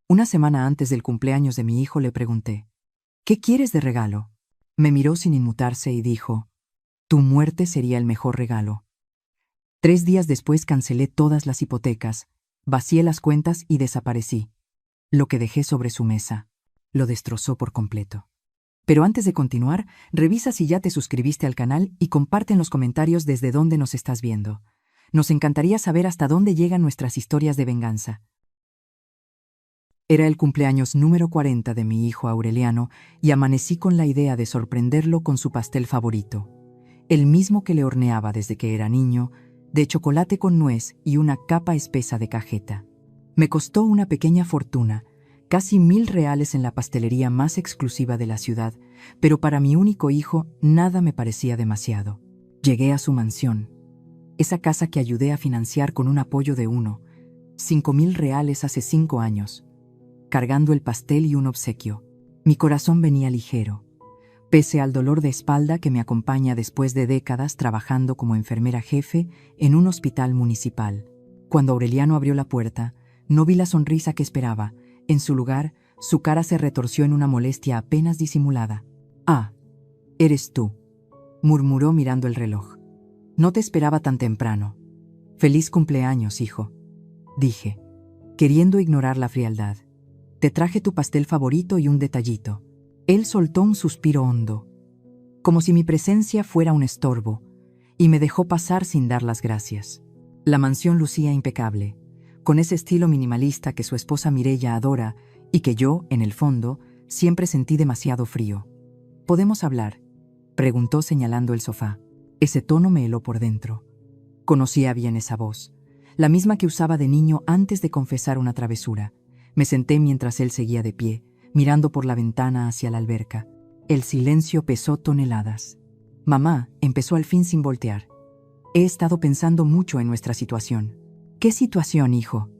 Una semana antes del cumpleaños de mi hijo le pregunté, ¿qué quieres de regalo? Me miró sin inmutarse y dijo, tu muerte sería el mejor regalo. 3 días después cancelé todas las hipotecas, vacié las cuentas y desaparecí. Lo que dejé sobre su mesa lo destrozó por completo. Pero antes de continuar, revisa si ya te suscribiste al canal y comparte en los comentarios desde dónde nos estás viendo. Nos encantaría saber hasta dónde llegan nuestras historias de venganza. Era el cumpleaños número 40 de mi hijo Aureliano y amanecí con la idea de sorprenderlo con su pastel favorito, el mismo que le horneaba desde que era niño, de chocolate con nuez y una capa espesa de cajeta. Me costó una pequeña fortuna, casi 1,000 reales en la pastelería más exclusiva de la ciudad, pero para mi único hijo nada me parecía demasiado. Llegué a su mansión, esa casa que ayudé a financiar con un apoyo de 5,000 reales hace 5 años, cargando el pastel y un obsequio. Mi corazón venía ligero, pese al dolor de espalda que me acompaña después de décadas trabajando como enfermera jefe en un hospital municipal. Cuando Aureliano abrió la puerta, no vi la sonrisa que esperaba. En su lugar, su cara se retorció en una molestia apenas disimulada. «Ah, eres tú», murmuró mirando el reloj. «No te esperaba tan temprano». «Feliz cumpleaños, hijo», dije, queriendo ignorar la frialdad. «Te traje tu pastel favorito y un detallito». Él soltó un suspiro hondo, como si mi presencia fuera un estorbo, y me dejó pasar sin dar las gracias. La mansión lucía impecable, con ese estilo minimalista que su esposa Mireya adora y que yo, en el fondo, siempre sentí demasiado frío. «¿Podemos hablar?», preguntó señalando el sofá. Ese tono me heló por dentro. Conocía bien esa voz, la misma que usaba de niño antes de confesar una travesura. Me senté mientras él seguía de pie, mirando por la ventana hacia la alberca. El silencio pesó toneladas. «Mamá», empezó al fin sin voltear. «He estado pensando mucho en nuestra situación». «¿Qué situación, hijo?»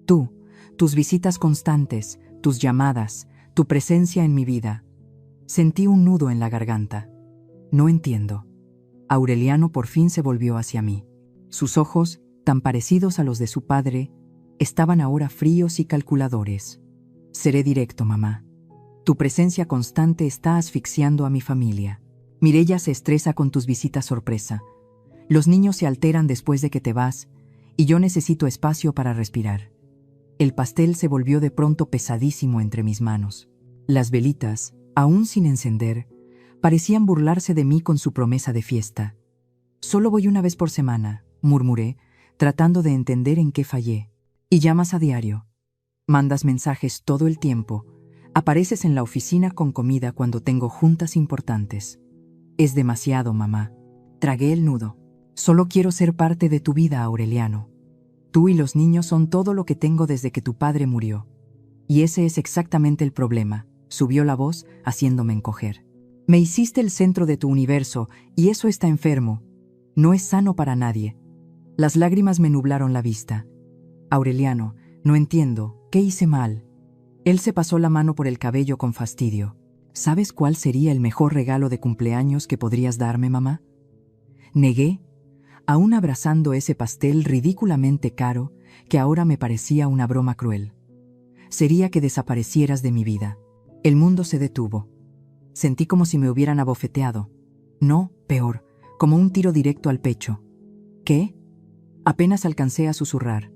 «Tú, tus visitas constantes, tus llamadas, tu presencia en mi vida». Sentí un nudo en la garganta. «No entiendo». Aureliano por fin se volvió hacia mí. Sus ojos, tan parecidos a los de su padre, estaban ahora fríos y calculadores. «Seré directo, mamá. Tu presencia constante está asfixiando a mi familia. Mireya se estresa con tus visitas sorpresa. Los niños se alteran después de que te vas, y yo necesito espacio para respirar». El pastel se volvió de pronto pesadísimo entre mis manos. Las velitas, aún sin encender, parecían burlarse de mí con su promesa de fiesta. «Solo voy una vez por semana», murmuré, tratando de entender en qué fallé. «Y llamas a diario. Mandas mensajes todo el tiempo. Apareces en la oficina con comida cuando tengo juntas importantes. Es demasiado, mamá». Tragué el nudo. «Solo quiero ser parte de tu vida, Aureliano. Tú y los niños son todo lo que tengo desde que tu padre murió. Y ese es exactamente el problema», subió la voz, haciéndome encoger. «Me hiciste el centro de tu universo y eso está enfermo. No es sano para nadie». Las lágrimas me nublaron la vista. «Aureliano, no entiendo. ¿Qué hice mal?». Él se pasó la mano por el cabello con fastidio. «¿Sabes cuál sería el mejor regalo de cumpleaños que podrías darme, mamá?». Negué, aún abrazando ese pastel ridículamente caro que ahora me parecía una broma cruel. «Sería que desaparecieras de mi vida». El mundo se detuvo. Sentí como si me hubieran abofeteado. No, peor, como un tiro directo al pecho. «¿Qué?». Apenas alcancé a susurrar.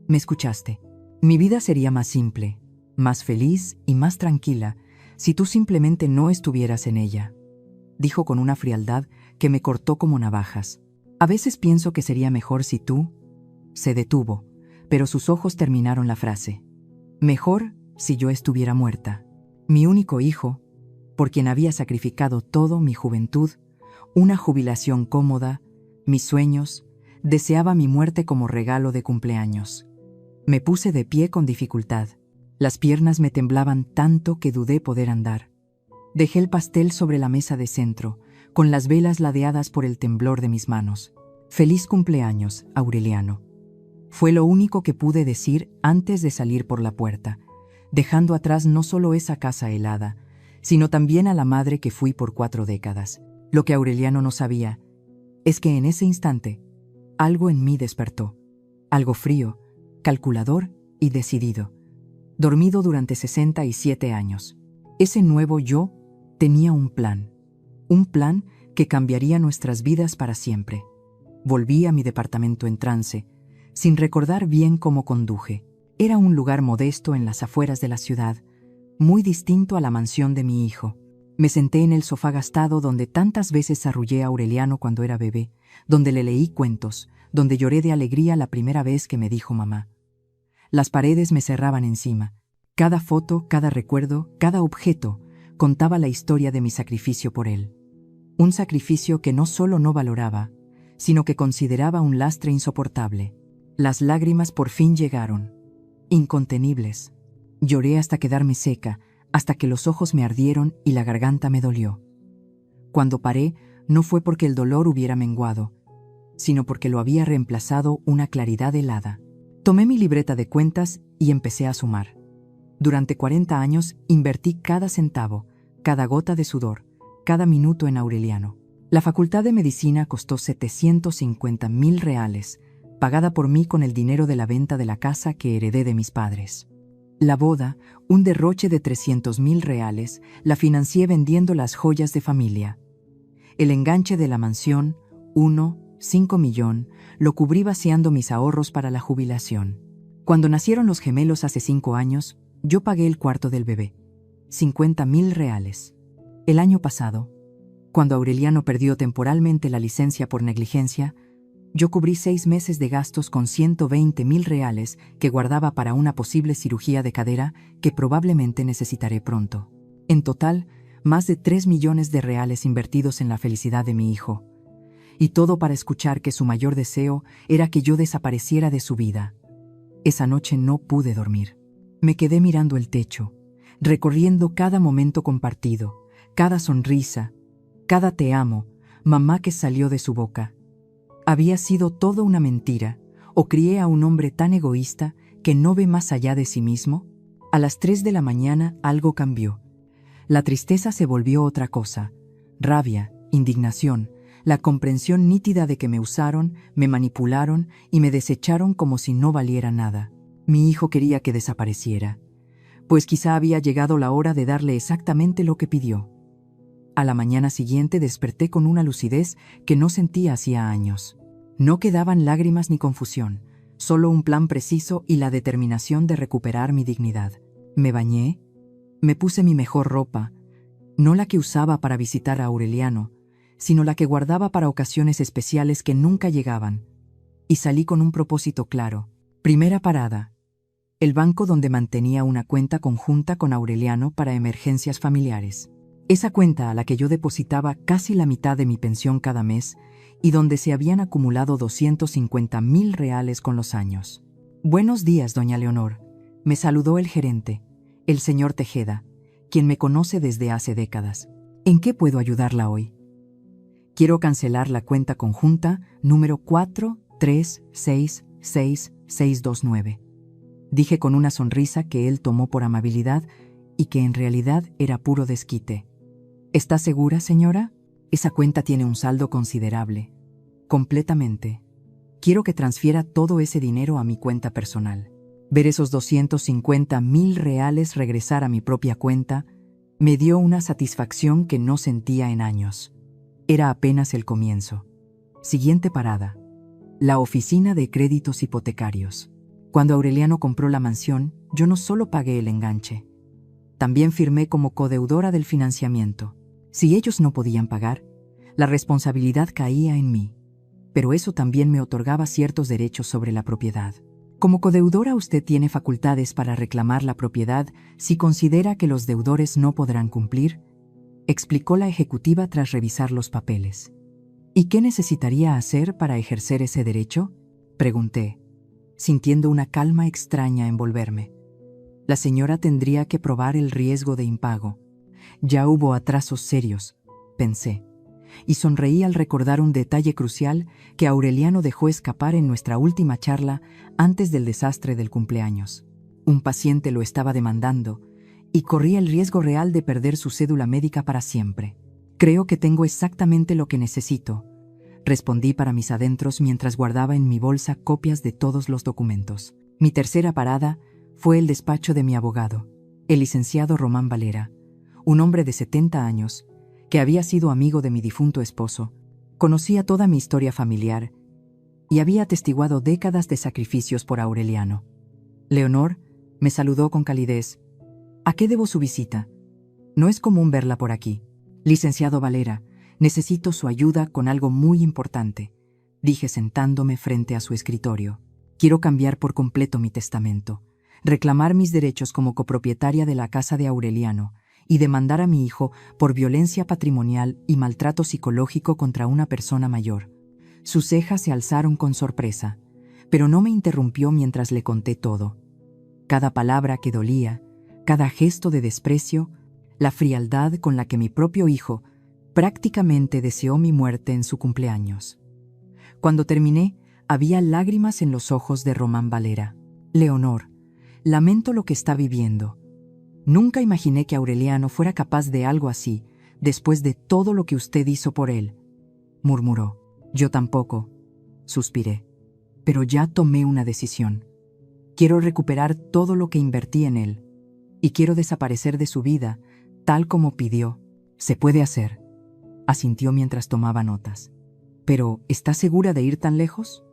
«Me escuchaste. Mi vida sería más simple, más feliz y más tranquila si tú simplemente no estuvieras en ella», dijo con una frialdad que me cortó como navajas. «A veces pienso que sería mejor si tú…». Se detuvo, pero sus ojos terminaron la frase. «Mejor si yo estuviera muerta». Mi único hijo, por quien había sacrificado todo, mi juventud, una jubilación cómoda, mis sueños, deseaba mi muerte como regalo de cumpleaños. Me puse de pie con dificultad. Las piernas me temblaban tanto que dudé poder andar. Dejé el pastel sobre la mesa de centro, con las velas ladeadas por el temblor de mis manos. «Feliz cumpleaños, Aureliano». Fue lo único que pude decir antes de salir por la puerta, dejando atrás no solo esa casa helada, sino también a la madre que fui por 4 décadas. Lo que Aureliano no sabía es que en ese instante algo en mí despertó, algo frío, calculador y decidido. dormido durante 67 años. Ese nuevo yo tenía un plan que cambiaría nuestras vidas para siempre. Volví a mi departamento en trance, sin recordar bien cómo conduje. Era un lugar modesto en las afueras de la ciudad, muy distinto a la mansión de mi hijo. Me senté en el sofá gastado donde tantas veces arrullé a Aureliano cuando era bebé, donde le leí cuentos, donde lloré de alegría la primera vez que me dijo mamá. Las paredes me cerraban encima. Cada foto, cada recuerdo, cada objeto contaba la historia de mi sacrificio por él. Un sacrificio que no solo no valoraba, sino que consideraba un lastre insoportable. Las lágrimas por fin llegaron, incontenibles. Lloré hasta quedarme seca, hasta que los ojos me ardieron y la garganta me dolió. Cuando paré, no fue porque el dolor hubiera menguado, sino porque lo había reemplazado una claridad helada. Tomé mi libreta de cuentas y empecé a sumar. Durante 40 años invertí cada centavo, cada gota de sudor, cada minuto en Aureliano. La facultad de medicina costó 750,000 reales, pagada por mí con el dinero de la venta de la casa que heredé de mis padres. La boda, un derroche de 300,000 reales, la financié vendiendo las joyas de familia. El enganche de la mansión, 5 millones, lo cubrí vaciando mis ahorros para la jubilación. Cuando nacieron los gemelos hace 5 años, yo pagué el cuarto del bebé, 50,000 reales. El año pasado, cuando Aureliano perdió temporalmente la licencia por negligencia, yo cubrí 6 meses de gastos con 120,000 reales que guardaba para una posible cirugía de cadera que probablemente necesitaré pronto. En total, más de 3 millones de reales invertidos en la felicidad de mi hijo. Y todo para escuchar que su mayor deseo era que yo desapareciera de su vida. Esa noche no pude dormir. Me quedé mirando el techo, recorriendo cada momento compartido, cada sonrisa, cada te amo, mamá que salió de su boca. ¿Había sido todo una mentira, o crié a un hombre tan egoísta que no ve más allá de sí mismo? A las 3 de la mañana algo cambió. La tristeza se volvió otra cosa, rabia, indignación, la comprensión nítida de que me usaron, me manipularon y me desecharon como si no valiera nada. Mi hijo quería que desapareciera, pues quizá había llegado la hora de darle exactamente lo que pidió. A la mañana siguiente desperté con una lucidez que no sentía hacía años. No quedaban lágrimas ni confusión, solo un plan preciso y la determinación de recuperar mi dignidad. Me bañé, me puse mi mejor ropa, no la que usaba para visitar a Aureliano, sino la que guardaba para ocasiones especiales que nunca llegaban, y salí con un propósito claro. Primera parada: el banco donde mantenía una cuenta conjunta con Aureliano para emergencias familiares. Esa cuenta a la que yo depositaba casi la mitad de mi pensión cada mes y donde se habían acumulado 250,000 reales con los años. «Buenos días, doña Leonor», me saludó el gerente, el señor Tejeda, quien me conoce desde hace décadas. «¿En qué puedo ayudarla hoy?» «Quiero cancelar la cuenta conjunta número 4366629», dije con una sonrisa que él tomó por amabilidad y que en realidad era puro desquite. «¿Está segura, señora? Esa cuenta tiene un saldo considerable. Completamente. Quiero que transfiera todo ese dinero a mi cuenta personal». Ver esos 250,000 reales regresar a mi propia cuenta me dio una satisfacción que no sentía en años. Era apenas el comienzo. Siguiente parada: la oficina de créditos hipotecarios. Cuando Aureliano compró la mansión, yo no solo pagué el enganche, también firmé como codeudora del financiamiento. Si ellos no podían pagar, la responsabilidad caía en mí, pero eso también me otorgaba ciertos derechos sobre la propiedad. Como codeudora, usted tiene facultades para reclamar la propiedad si considera que los deudores no podrán cumplir, explicó la ejecutiva tras revisar los papeles. ¿Y qué necesitaría hacer para ejercer ese derecho?, pregunté, sintiendo una calma extraña envolverme. La señora tendría que probar el riesgo de impago. Ya hubo atrasos serios, pensé, y sonreí al recordar un detalle crucial que Aureliano dejó escapar en nuestra última charla antes del desastre del cumpleaños. Un paciente lo estaba demandando y corría el riesgo real de perder su cédula médica para siempre. «Creo que tengo exactamente lo que necesito», respondí para mis adentros mientras guardaba en mi bolsa copias de todos los documentos. Mi tercera parada Fue el despacho de mi abogado, el licenciado Román Valera, un hombre de 70 años, que había sido amigo de mi difunto esposo, conocía toda mi historia familiar y había atestiguado décadas de sacrificios por Aureliano. Leonor me saludó con calidez. ¿A qué debo su visita? No es común verla por aquí. Licenciado Valera, necesito su ayuda con algo muy importante, dije sentándome frente a su escritorio. Quiero cambiar por completo mi testamento, reclamar mis derechos como copropietaria de la casa de Aureliano y demandar a mi hijo por violencia patrimonial y maltrato psicológico contra una persona mayor. Sus cejas se alzaron con sorpresa, pero no me interrumpió mientras le conté todo. Cada palabra que dolía, cada gesto de desprecio, la frialdad con la que mi propio hijo prácticamente deseó mi muerte en su cumpleaños. Cuando terminé, había lágrimas en los ojos de Román Valera. Leonor, lamento lo que está viviendo. Nunca imaginé que Aureliano fuera capaz de algo así, después de todo lo que usted hizo por él, murmuró. Yo tampoco, suspiré, pero ya tomé una decisión. Quiero recuperar todo lo que invertí en él, y quiero desaparecer de su vida, tal como pidió. Se puede hacer, asintió mientras tomaba notas. Pero, ¿está segura de ir tan lejos?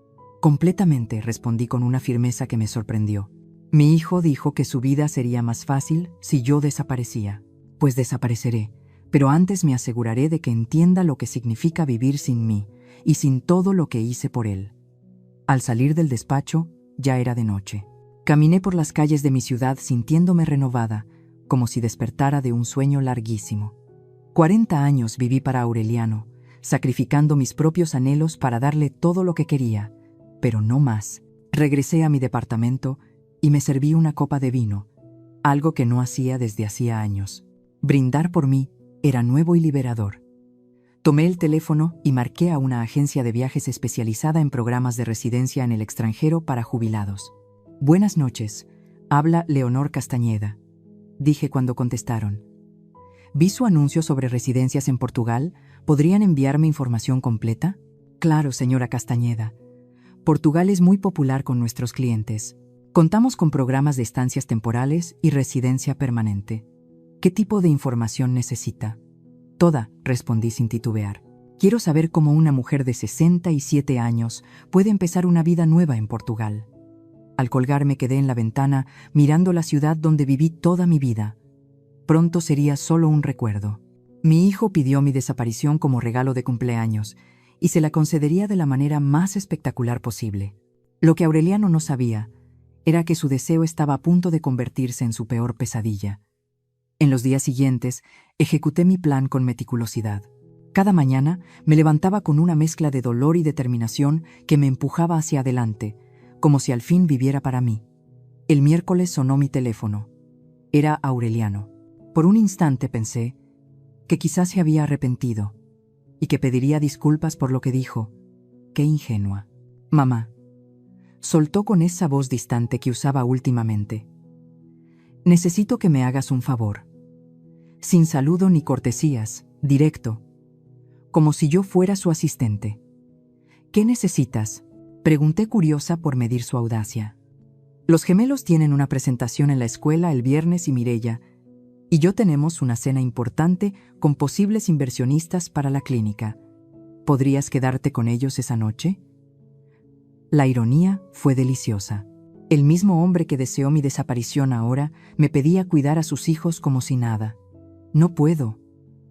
Completamente, respondí con una firmeza que me sorprendió. Mi hijo dijo que su vida sería más fácil si yo desaparecía. Pues desapareceré, pero antes me aseguraré de que entienda lo que significa vivir sin mí y sin todo lo que hice por él. Al salir del despacho, ya era de noche. Caminé por las calles de mi ciudad sintiéndome renovada, como si despertara de un sueño larguísimo. 40 años viví para Aureliano, sacrificando mis propios anhelos para darle todo lo que quería, pero no más. Regresé a mi departamento y me serví una copa de vino, algo que no hacía desde hacía años. Brindar por mí era nuevo y liberador. Tomé el teléfono y marqué a una agencia de viajes especializada en programas de residencia en el extranjero para jubilados. Buenas noches, habla Leonor Castañeda, dije cuando contestaron. Vi su anuncio sobre residencias en Portugal. ¿Podrían enviarme información completa? Claro, señora Castañeda. Portugal es muy popular con nuestros clientes. Contamos con programas de estancias temporales y residencia permanente. ¿Qué tipo de información necesita? Toda, respondí sin titubear. Quiero saber cómo una mujer de 67 años puede empezar una vida nueva en Portugal. Al colgar me quedé en la ventana mirando la ciudad donde viví toda mi vida. Pronto sería solo un recuerdo. Mi hijo pidió mi desaparición como regalo de cumpleaños y se la concedería de la manera más espectacular posible. Lo que Aureliano no sabía era que su deseo estaba a punto de convertirse en su peor pesadilla. En los días siguientes, ejecuté mi plan con meticulosidad. Cada mañana me levantaba con una mezcla de dolor y determinación que me empujaba hacia adelante, como si al fin viviera para mí. El miércoles sonó mi teléfono. Era Aureliano. Por un instante pensé que quizás se había arrepentido y que pediría disculpas por lo que dijo. ¡Qué ingenua! Mamá, soltó con esa voz distante que usaba últimamente. Necesito que me hagas un favor. Sin saludo ni cortesías, directo, como si yo fuera su asistente. ¿Qué necesitas?, pregunté curiosa por medir su audacia. Los gemelos tienen una presentación en la escuela el viernes y Mireia y yo tenemos una cena importante con posibles inversionistas para la clínica. ¿Podrías quedarte con ellos esa noche? La ironía fue deliciosa. El mismo hombre que deseó mi desaparición ahora me pedía cuidar a sus hijos como si nada. No puedo,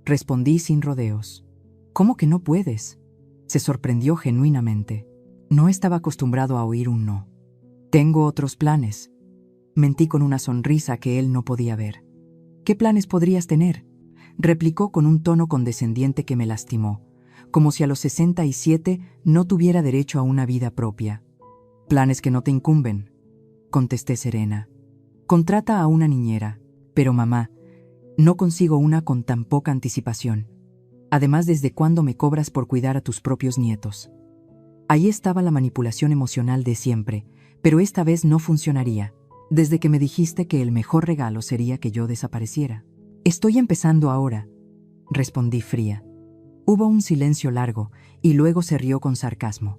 respondí sin rodeos. ¿Cómo que no puedes?, se sorprendió genuinamente. No estaba acostumbrado a oír un no. Tengo otros planes, mentí con una sonrisa que él no podía ver. ¿Qué planes podrías tener?, replicó con un tono condescendiente que me lastimó, como si a los 67 no tuviera derecho a una vida propia. Planes que no te incumben, contesté serena. Contrata a una niñera, pero mamá, no consigo una con tan poca anticipación. Además, ¿desde cuándo me cobras por cuidar a tus propios nietos? Ahí estaba la manipulación emocional de siempre, pero esta vez no funcionaría, desde que me dijiste que el mejor regalo sería que yo desapareciera. Estoy empezando ahora, respondí fría. Hubo un silencio largo y luego se rió con sarcasmo.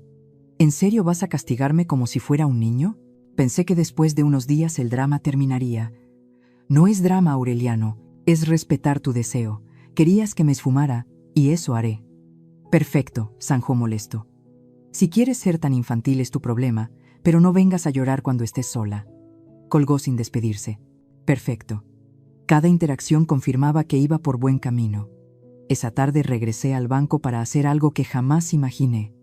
¿En serio vas a castigarme como si fuera un niño? Pensé que después de unos días el drama terminaría. No es drama, Aureliano, es respetar tu deseo. Querías que me esfumara, y eso haré. Perfecto, zanjó molesto. Si quieres ser tan infantil es tu problema, pero no vengas a llorar cuando estés sola. Colgó sin despedirse. Perfecto. Cada interacción confirmaba que iba por buen camino. Esa tarde regresé al banco para hacer algo que jamás imaginé.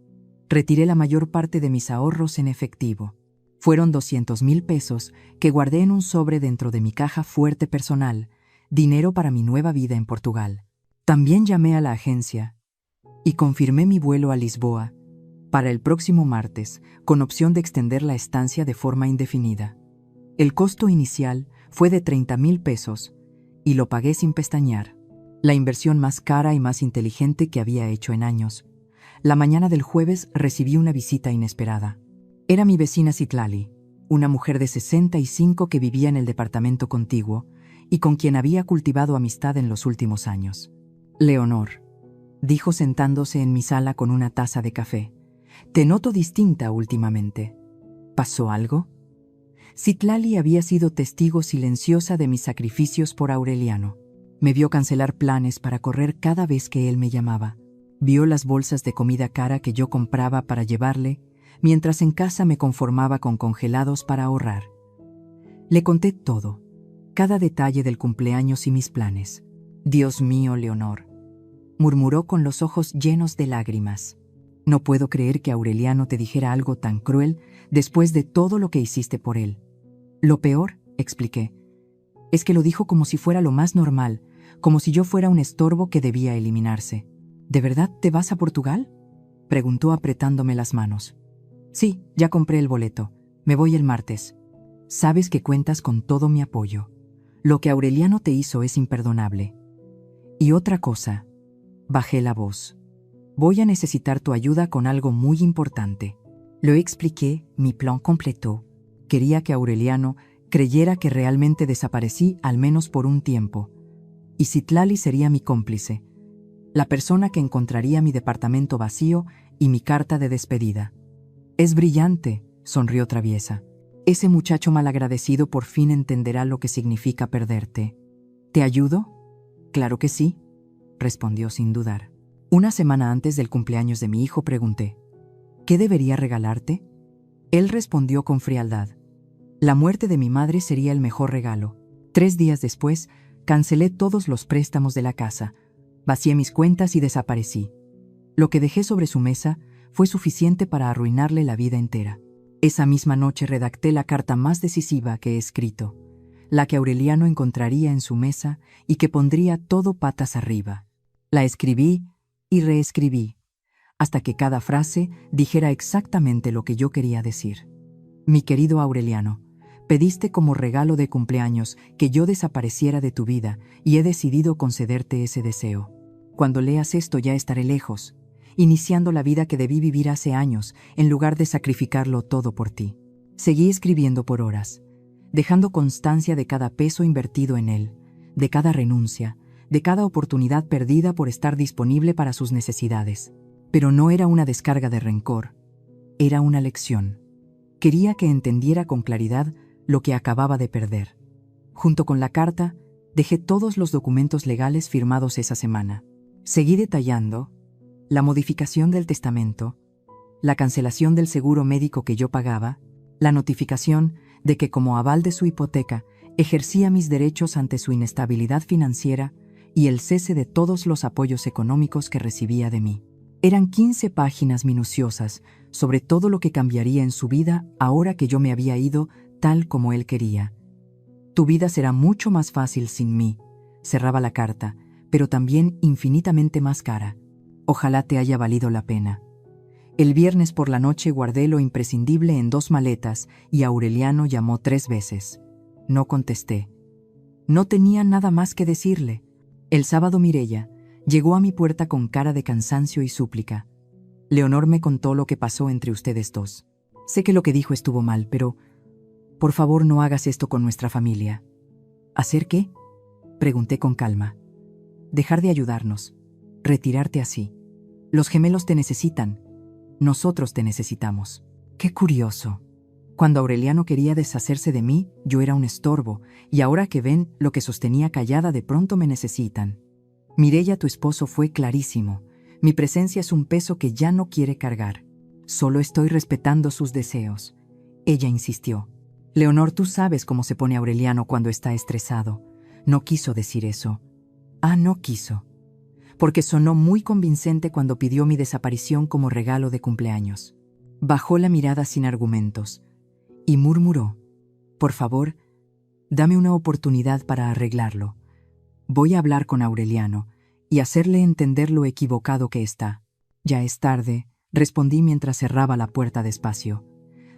Retiré la mayor parte de mis ahorros en efectivo. Fueron 200,000 pesos que guardé en un sobre dentro de mi caja fuerte personal, dinero para mi nueva vida en Portugal. También llamé a la agencia y confirmé mi vuelo a Lisboa para el próximo martes, con opción de extender la estancia de forma indefinida. El costo inicial fue de 30,000 pesos y lo pagué sin pestañear. La inversión más cara y más inteligente que había hecho en años. La mañana del jueves recibí una visita inesperada. Era mi vecina Citlali, una mujer de 65 que vivía en el departamento contiguo y con quien había cultivado amistad en los últimos años. Leonor, dijo sentándose en mi sala con una taza de café, te noto distinta últimamente. ¿Pasó algo? Citlali había sido testigo silenciosa de mis sacrificios por Aureliano. Me vio cancelar planes para correr cada vez que él me llamaba. Vio las bolsas de comida cara que yo compraba para llevarle, mientras en casa me conformaba con congelados para ahorrar. Le conté todo, cada detalle del cumpleaños y mis planes. Dios mío, Leonor, murmuró con los ojos llenos de lágrimas. No puedo creer que Aureliano te dijera algo tan cruel después de todo lo que hiciste por él. Lo peor, expliqué, es que lo dijo como si fuera lo más normal, como si yo fuera un estorbo que debía eliminarse. ¿De verdad te vas a Portugal?, preguntó apretándome las manos. Sí, ya compré el boleto. Me voy el martes. Sabes que cuentas con todo mi apoyo. Lo que Aureliano te hizo es imperdonable. Y otra cosa, bajé la voz. Voy a necesitar tu ayuda con algo muy importante. Lo expliqué, mi plan completo. Quería que Aureliano creyera que realmente desaparecí al menos por un tiempo. Y Citlali sería mi cómplice, la persona que encontraría mi departamento vacío y mi carta de despedida. Es brillante, sonrió traviesa. Ese muchacho malagradecido por fin entenderá lo que significa perderte. ¿Te ayudo? Claro que sí, respondió sin dudar. Una semana antes del cumpleaños de mi hijo pregunté, ¿qué debería regalarte? Él respondió con frialdad, la muerte de mi madre sería el mejor regalo. 3 días después, cancelé todos los préstamos de la casa, vacié mis cuentas y desaparecí. Lo que dejé sobre su mesa fue suficiente para arruinarle la vida entera. Esa misma noche redacté la carta más decisiva que he escrito, la que Aureliano encontraría en su mesa y que pondría todo patas arriba. La escribí y reescribí, hasta que cada frase dijera exactamente lo que yo quería decir. Mi querido Aureliano, pediste como regalo de cumpleaños que yo desapareciera de tu vida y he decidido concederte ese deseo. Cuando leas esto ya estaré lejos, iniciando la vida que debí vivir hace años en lugar de sacrificarlo todo por ti. Seguí escribiendo por horas, dejando constancia de cada peso invertido en él, de cada renuncia, de cada oportunidad perdida por estar disponible para sus necesidades. Pero no era una descarga de rencor, era una lección. Quería que entendiera con claridad lo que acababa de perder. Junto con la carta, dejé todos los documentos legales firmados esa semana. Seguí detallando la modificación del testamento, la cancelación del seguro médico que yo pagaba, la notificación de que como aval de su hipoteca ejercía mis derechos ante su inestabilidad financiera y el cese de todos los apoyos económicos que recibía de mí. Eran 15 páginas minuciosas sobre todo lo que cambiaría en su vida ahora que yo me había ido tal como él quería. Tu vida será mucho más fácil sin mí, cerraba la carta, pero también infinitamente más cara. Ojalá te haya valido la pena. El viernes por la noche guardé lo imprescindible en 2 maletas y Aureliano llamó 3 veces. No contesté. No tenía nada más que decirle. El sábado Mireia llegó a mi puerta con cara de cansancio y súplica. Leonor me contó lo que pasó entre ustedes dos. Sé que lo que dijo estuvo mal, pero por favor no hagas esto con nuestra familia. ¿Hacer qué?, pregunté con calma. Dejar de ayudarnos. Retirarte así. Los gemelos te necesitan. Nosotros te necesitamos. Qué curioso. Cuando Aureliano quería deshacerse de mí, yo era un estorbo, y ahora que ven lo que sostenía callada, de pronto me necesitan. Mireya, tu esposo, fue clarísimo. Mi presencia es un peso que ya no quiere cargar. Solo estoy respetando sus deseos. Ella insistió. Leonor, tú sabes cómo se pone Aureliano cuando está estresado. No quiso decir eso. No quiso. Porque sonó muy convincente cuando pidió mi desaparición como regalo de cumpleaños. Bajó la mirada sin argumentos y murmuró: por favor, dame una oportunidad para arreglarlo. Voy a hablar con Aureliano y hacerle entender lo equivocado que está. Ya es tarde, respondí mientras cerraba la puerta despacio.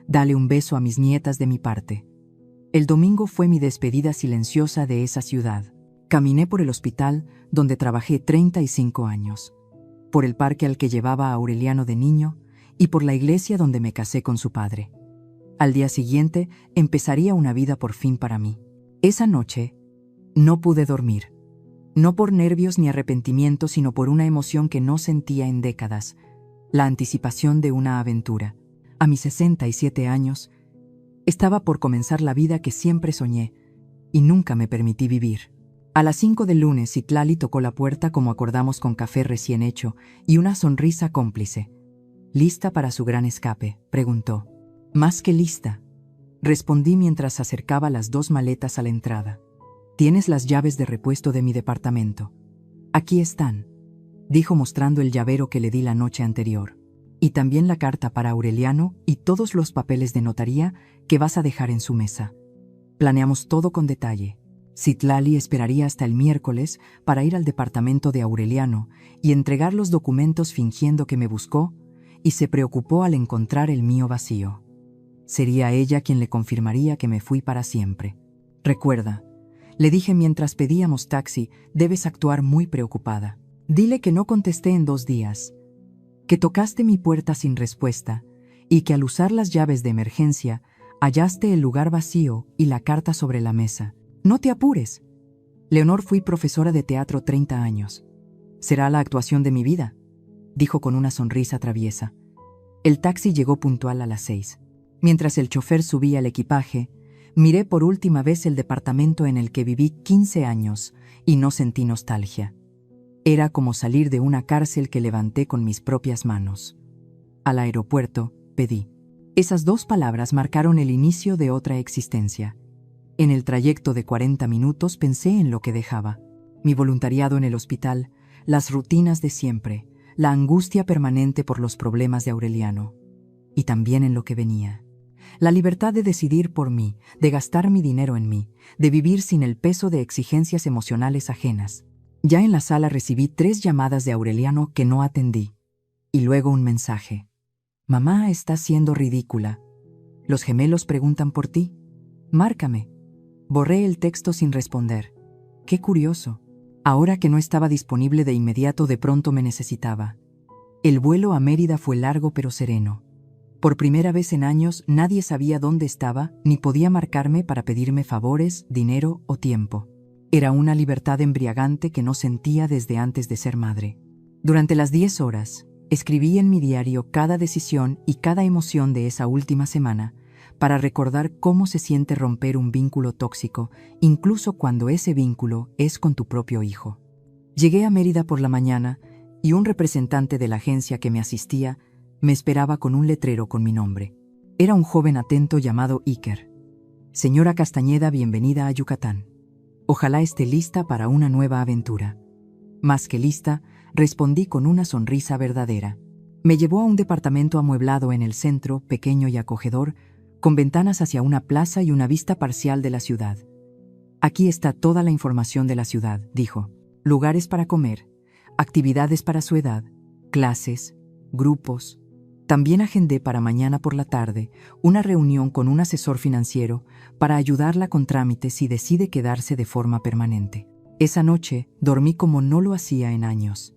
Dale un beso a mis nietas de mi parte. El domingo fue mi despedida silenciosa de esa ciudad. Caminé por el hospital donde trabajé 35 años, por el parque al que llevaba a Aureliano de niño y por la iglesia donde me casé con su padre. Al día siguiente empezaría una vida por fin para mí. Esa noche no pude dormir, no por nervios ni arrepentimiento, sino por una emoción que no sentía en décadas, la anticipación de una aventura. A mis 67 años, estaba por comenzar la vida que siempre soñé y nunca me permití vivir. A las 5 del lunes, Citlali tocó la puerta como acordamos, con café recién hecho y una sonrisa cómplice. ¿Lista para su gran escape?, preguntó. Más que lista, respondí mientras acercaba las 2 maletas a la entrada. Tienes las llaves de repuesto de mi departamento. Aquí están, dijo mostrando el llavero que le di la noche anterior. Y también la carta para Aureliano y todos los papeles de notaría que vas a dejar en su mesa. Planeamos todo con detalle. Citlali esperaría hasta el miércoles para ir al departamento de Aureliano y entregar los documentos fingiendo que me buscó, y se preocupó al encontrar el mío vacío. Sería ella quien le confirmaría que me fui para siempre. Recuerda, le dije mientras pedíamos taxi, debes actuar muy preocupada. Dile que no contesté en 2 días, que tocaste mi puerta sin respuesta y que al usar las llaves de emergencia hallaste el lugar vacío y la carta sobre la mesa. No te apures. Leonor, fui profesora de teatro 30 años. Será la actuación de mi vida, dijo con una sonrisa traviesa. El taxi llegó puntual a las 6. Mientras el chofer subía el equipaje, miré por última vez el departamento en el que viví 15 años y no sentí nostalgia. Era como salir de una cárcel que levanté con mis propias manos. Al aeropuerto, pedí. Esas 2 palabras marcaron el inicio de otra existencia. En el trayecto de 40 minutos pensé en lo que dejaba. Mi voluntariado en el hospital, las rutinas de siempre, la angustia permanente por los problemas de Aureliano. Y también en lo que venía. La libertad de decidir por mí, de gastar mi dinero en mí, de vivir sin el peso de exigencias emocionales ajenas. Ya en la sala recibí 3 llamadas de Aureliano que no atendí. Y luego un mensaje. Mamá, estás siendo ridícula. Los gemelos preguntan por ti. Márcame. Borré el texto sin responder. Qué curioso. Ahora que no estaba disponible de inmediato, de pronto me necesitaba. El vuelo a Mérida fue largo pero sereno. Por primera vez en años nadie sabía dónde estaba ni podía marcarme para pedirme favores, dinero o tiempo. Era una libertad embriagante que no sentía desde antes de ser madre. Durante las 10 horas, escribí en mi diario cada decisión y cada emoción de esa última semana para recordar cómo se siente romper un vínculo tóxico, incluso cuando ese vínculo es con tu propio hijo. Llegué a Mérida por la mañana y un representante de la agencia que me asistía me esperaba con un letrero con mi nombre. Era un joven atento llamado Iker. Señora Castañeda, bienvenida a Yucatán. Ojalá esté lista para una nueva aventura. Más que lista, respondí con una sonrisa verdadera. Me llevó a un departamento amueblado en el centro, pequeño y acogedor, con ventanas hacia una plaza y una vista parcial de la ciudad. Aquí está toda la información de la ciudad, dijo. Lugares para comer, actividades para su edad, clases, grupos. También agendé para mañana por la tarde una reunión con un asesor financiero para ayudarla con trámites si decide quedarse de forma permanente. Esa noche dormí como no lo hacía en años.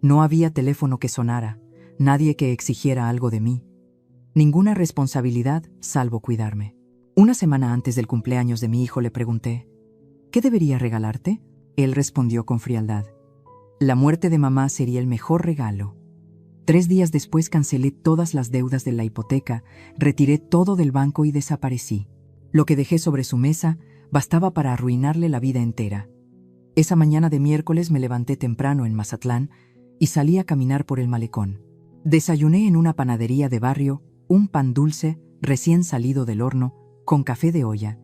No había teléfono que sonara, nadie que exigiera algo de mí. Ninguna responsabilidad salvo cuidarme. Una semana antes del cumpleaños de mi hijo le pregunté, ¿qué debería regalarte? Él respondió con frialdad, la muerte de mamá sería el mejor regalo. 3 días después cancelé todas las deudas de la hipoteca, retiré todo del banco y desaparecí. Lo que dejé sobre su mesa bastaba para arruinarle la vida entera. Esa mañana de miércoles me levanté temprano en Mazatlán y salí a caminar por el malecón. Desayuné en una panadería de barrio un pan dulce recién salido del horno con café de olla,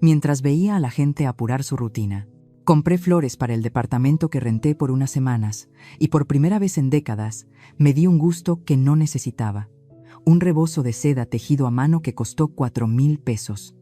mientras veía a la gente apurar su rutina. Compré flores para el departamento que renté por unas semanas y por primera vez en décadas me di un gusto que no necesitaba. Un rebozo de seda tejido a mano que costó 4,000 pesos.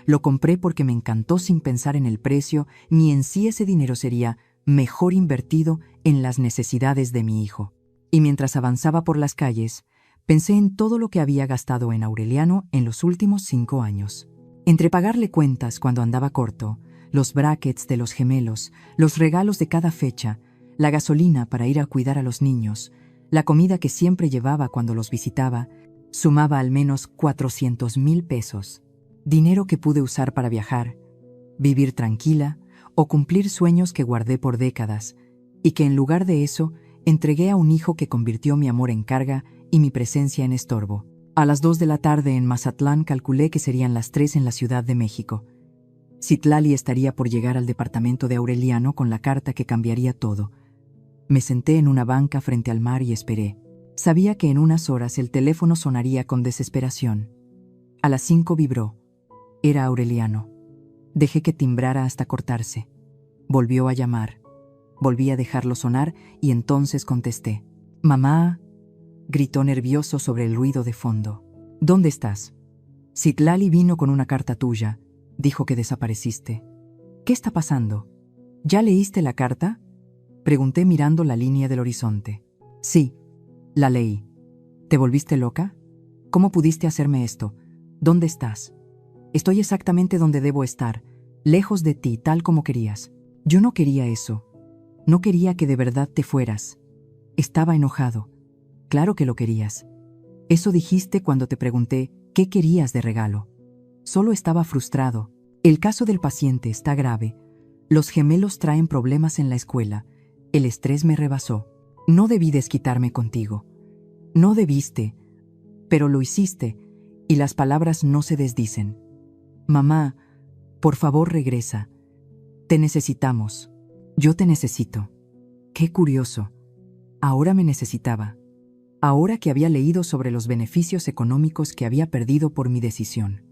Lo compré porque me encantó sin pensar en el precio ni en si ese dinero sería mejor invertido en las necesidades de mi hijo. Y mientras avanzaba por las calles, pensé en todo lo que había gastado en Aureliano en los últimos 5 años. Entre pagarle cuentas cuando andaba corto, los brackets de los gemelos, los regalos de cada fecha, la gasolina para ir a cuidar a los niños, la comida que siempre llevaba cuando los visitaba, sumaba al menos 400,000 pesos. Dinero que pude usar para viajar, vivir tranquila o cumplir sueños que guardé por décadas y que en lugar de eso entregué a un hijo que convirtió mi amor en carga y mi presencia en estorbo. A las 2 de la tarde en Mazatlán calculé que serían las 3 en la Ciudad de México. Citlali estaría por llegar al departamento de Aureliano con la carta que cambiaría todo. Me senté en una banca frente al mar y esperé. Sabía que en unas horas el teléfono sonaría con desesperación. A las 5 vibró. Era Aureliano. Dejé que timbrara hasta cortarse. Volvió a llamar. Volví a dejarlo sonar y entonces contesté. «Mamá», gritó nervioso sobre el ruido de fondo. «¿Dónde estás?» «Citlali vino con una carta tuya. Dijo que desapareciste. ¿Qué está pasando? ¿Ya leíste la carta?», pregunté mirando la línea del horizonte. «Sí, la leí». «¿Te volviste loca? ¿Cómo pudiste hacerme esto? ¿Dónde estás?» «Estoy exactamente donde debo estar, lejos de ti, tal como querías». «Yo no quería eso. No quería que de verdad te fueras. Estaba enojado. Claro que lo querías. Eso dijiste cuando te pregunté qué querías de regalo. Solo estaba frustrado. El caso del paciente está grave. Los gemelos traen problemas en la escuela. El estrés me rebasó. No debí desquitarme contigo. No debiste, pero lo hiciste y las palabras no se desdicen. Mamá, por favor regresa. Te necesitamos. Yo te necesito». Qué curioso. Ahora me necesitaba. Ahora que había leído sobre los beneficios económicos que había perdido por mi decisión.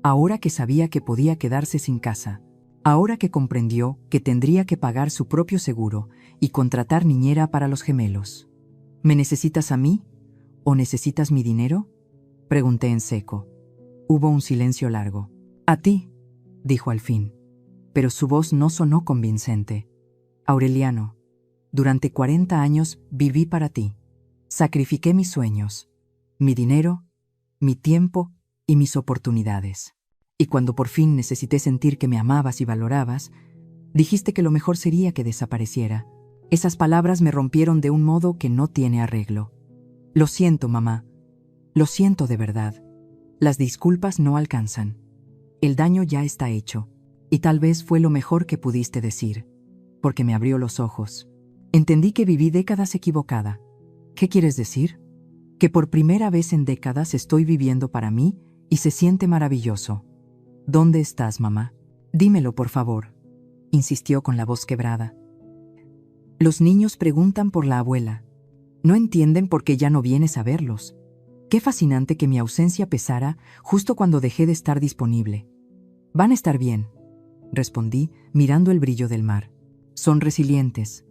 Ahora que sabía que podía quedarse sin casa. Ahora que comprendió que tendría que pagar su propio seguro y contratar niñera para los gemelos. «¿Me necesitas a mí? ¿O necesitas mi dinero?», pregunté en seco. Hubo un silencio largo. «A ti», dijo al fin, pero su voz no sonó convincente. «Aureliano, durante 40 años viví para ti. Sacrifiqué mis sueños, mi dinero, mi tiempo y mis oportunidades. Y cuando por fin necesité sentir que me amabas y valorabas, dijiste que lo mejor sería que desapareciera. Esas palabras me rompieron de un modo que no tiene arreglo. Lo siento, mamá. Lo siento de verdad. Las disculpas no alcanzan. El daño ya está hecho. Y tal vez fue lo mejor que pudiste decir, porque me abrió los ojos. Entendí que viví décadas equivocada. ¿Qué quieres decir? Que por primera vez en décadas estoy viviendo para mí y se siente maravilloso. ¿Dónde estás, mamá? Dímelo, por favor», insistió con la voz quebrada. «Los niños preguntan por la abuela. No entienden por qué ya no vienes a verlos. Qué fascinante que mi ausencia pesara justo cuando dejé de estar disponible. Van a estar bien», respondí, mirando el brillo del mar. «Son resilientes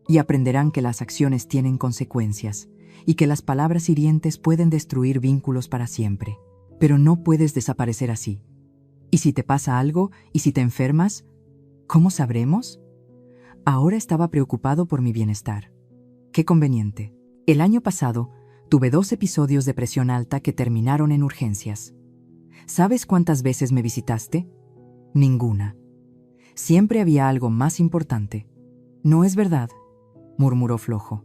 y aprenderán que las acciones tienen consecuencias y que las palabras hirientes pueden destruir vínculos para siempre. Pero no puedes desaparecer así. ¿Y si te pasa algo? ¿Y si te enfermas? ¿Cómo sabremos?». Ahora estaba preocupado por mi bienestar. Qué conveniente. El año pasado tuve 2 episodios de presión alta que terminaron en urgencias. ¿Sabes cuántas veces me visitaste? Ninguna. Siempre había algo más importante. «No es verdad», murmuró flojo.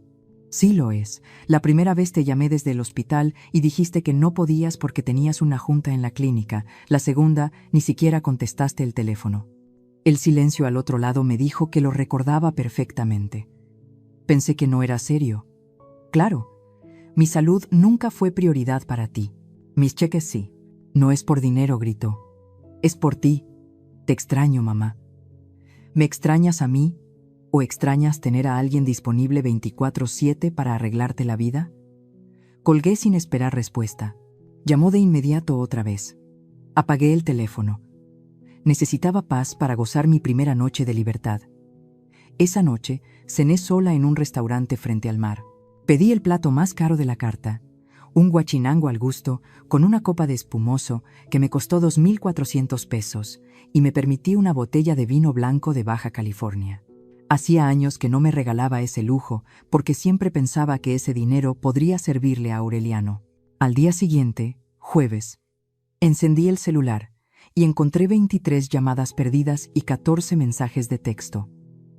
«Sí lo es. La primera vez te llamé desde el hospital y dijiste que no podías porque tenías una junta en la clínica. La segunda, ni siquiera contestaste el teléfono». El silencio al otro lado me dijo que lo recordaba perfectamente. Pensé que no era serio. Claro, Mi salud nunca fue prioridad para ti. Mis cheques sí. No es por dinero, gritó. Es por ti. Te extraño, mamá. ¿Me extrañas a mí? ¿O extrañas tener a alguien disponible 24/7 para arreglarte la vida? Colgué sin esperar respuesta. Llamó de inmediato otra vez. Apagué el teléfono. Necesitaba paz para gozar mi primera noche de libertad. Esa noche cené sola en un restaurante frente al mar. Pedí el plato más caro de la carta, un guachinango al gusto con una copa de espumoso que me costó 2.400 pesos y me permití una botella de vino blanco de Baja California. Hacía años que no me regalaba ese lujo porque siempre pensaba que ese dinero podría servirle a Aureliano. Al día siguiente, jueves, encendí el celular y encontré 23 llamadas perdidas y 14 mensajes de texto,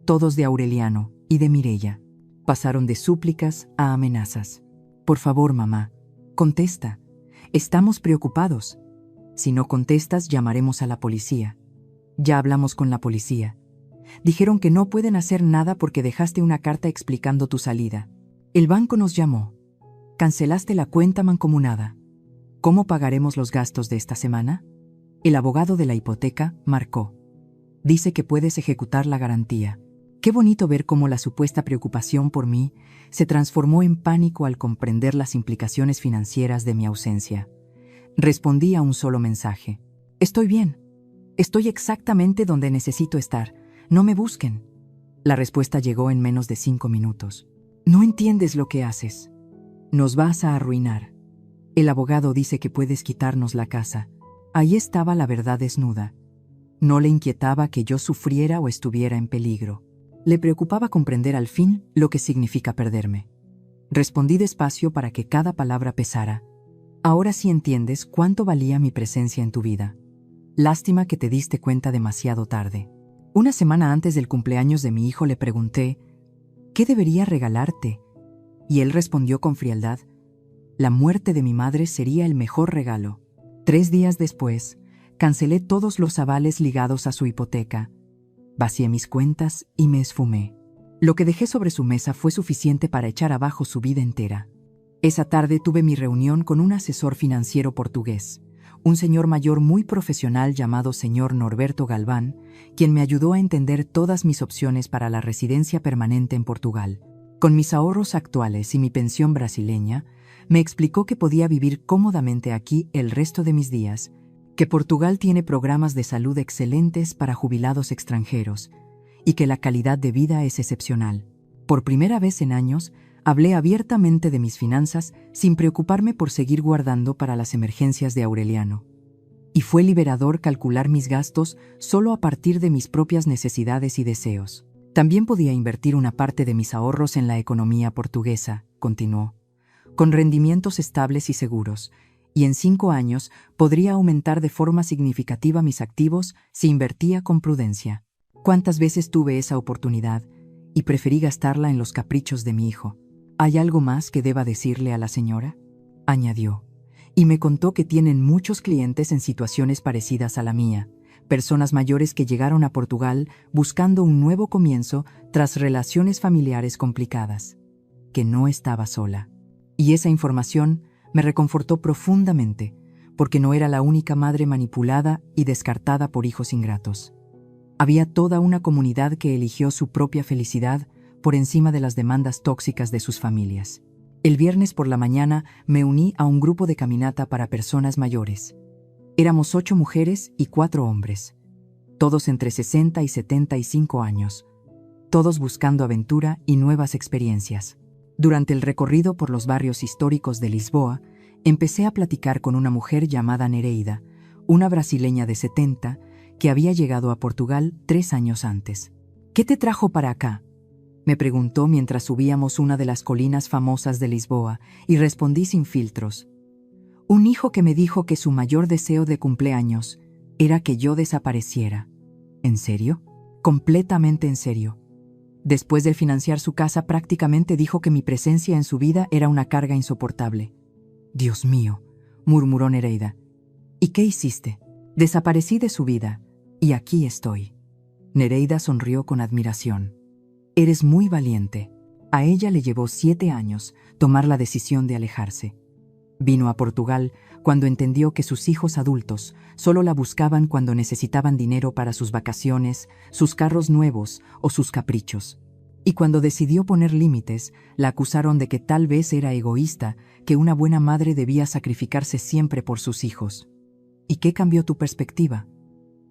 todos de Aureliano y de Mireia. Pasaron de súplicas a amenazas. Por favor, mamá, contesta. Estamos preocupados. Si no contestas, llamaremos a la policía. Ya hablamos con la policía. Dijeron que no pueden hacer nada porque dejaste una carta explicando tu salida. El banco nos llamó. Cancelaste la cuenta mancomunada. ¿Cómo pagaremos los gastos de esta semana? El abogado de la hipoteca marcó. Dice que puedes ejecutar la garantía. Qué bonito ver cómo la supuesta preocupación por mí se transformó en pánico al comprender las implicaciones financieras de mi ausencia. Respondí a un solo mensaje. Estoy bien. Estoy exactamente donde necesito estar. No me busquen. La respuesta llegó en menos de 5 minutos. No entiendes lo que haces. Nos vas a arruinar. El abogado dice que puedes quitarnos la casa. Ahí estaba la verdad desnuda. No le inquietaba que yo sufriera o estuviera en peligro. Le preocupaba comprender al fin lo que significa perderme. Respondí despacio para que cada palabra pesara. Ahora sí entiendes cuánto valía mi presencia en tu vida. Lástima que te diste cuenta demasiado tarde. Una semana antes del cumpleaños de mi hijo le pregunté, ¿qué debería regalarte? Y él respondió con frialdad, la muerte de mi madre sería el mejor regalo. 3 días después, cancelé todos los avales ligados a su hipoteca. Vacié mis cuentas y me esfumé. Lo que dejé sobre su mesa fue suficiente para echar abajo su vida entera. Esa tarde tuve mi reunión con un asesor financiero portugués, un señor mayor muy profesional llamado señor Norberto Galván, quien me ayudó a entender todas mis opciones para la residencia permanente en Portugal. Con mis ahorros actuales y mi pensión brasileña, me explicó que podía vivir cómodamente aquí el resto de mis días, que Portugal tiene programas de salud excelentes para jubilados extranjeros y que la calidad de vida es excepcional. Por primera vez en años, hablé abiertamente de mis finanzas sin preocuparme por seguir guardando para las emergencias de Aureliano. Y fue liberador calcular mis gastos solo a partir de mis propias necesidades y deseos. También podía invertir una parte de mis ahorros en la economía portuguesa, continuó, con rendimientos estables y seguros, y en 5 años podría aumentar de forma significativa mis activos si invertía con prudencia. ¿Cuántas veces tuve esa oportunidad y preferí gastarla en los caprichos de mi hijo? ¿Hay algo más que deba decirle a la señora?, añadió, y me contó que tienen muchos clientes en situaciones parecidas a la mía, personas mayores que llegaron a Portugal buscando un nuevo comienzo tras relaciones familiares complicadas, que no estaba sola. Y esa información me reconfortó profundamente, porque no era la única madre manipulada y descartada por hijos ingratos. Había toda una comunidad que eligió su propia felicidad por encima de las demandas tóxicas de sus familias. El viernes por la mañana me uní a un grupo de caminata para personas mayores. Éramos 8 mujeres y 4 hombres, todos entre 60 y 75 años, todos buscando aventura y nuevas experiencias. Durante el recorrido por los barrios históricos de Lisboa, empecé a platicar con una mujer llamada Nereida, una brasileña de 70, que había llegado a Portugal 3 años antes. ¿Qué te trajo para acá?, me preguntó mientras subíamos una de las colinas famosas de Lisboa, y respondí sin filtros. Un hijo que me dijo que su mayor deseo de cumpleaños era que yo desapareciera. ¿En serio? Completamente en serio. Después de financiar su casa, prácticamente dijo que mi presencia en su vida era una carga insoportable. Dios mío, murmuró Nereida. ¿Y qué hiciste? Desaparecí de su vida, y aquí estoy. Nereida sonrió con admiración. Eres muy valiente. A ella le llevó 7 años tomar la decisión de alejarse. Vino a Portugal cuando entendió que sus hijos adultos solo la buscaban cuando necesitaban dinero para sus vacaciones, sus carros nuevos o sus caprichos. Y cuando decidió poner límites, la acusaron de que tal vez era egoísta, que una buena madre debía sacrificarse siempre por sus hijos. ¿Y qué cambió tu perspectiva?,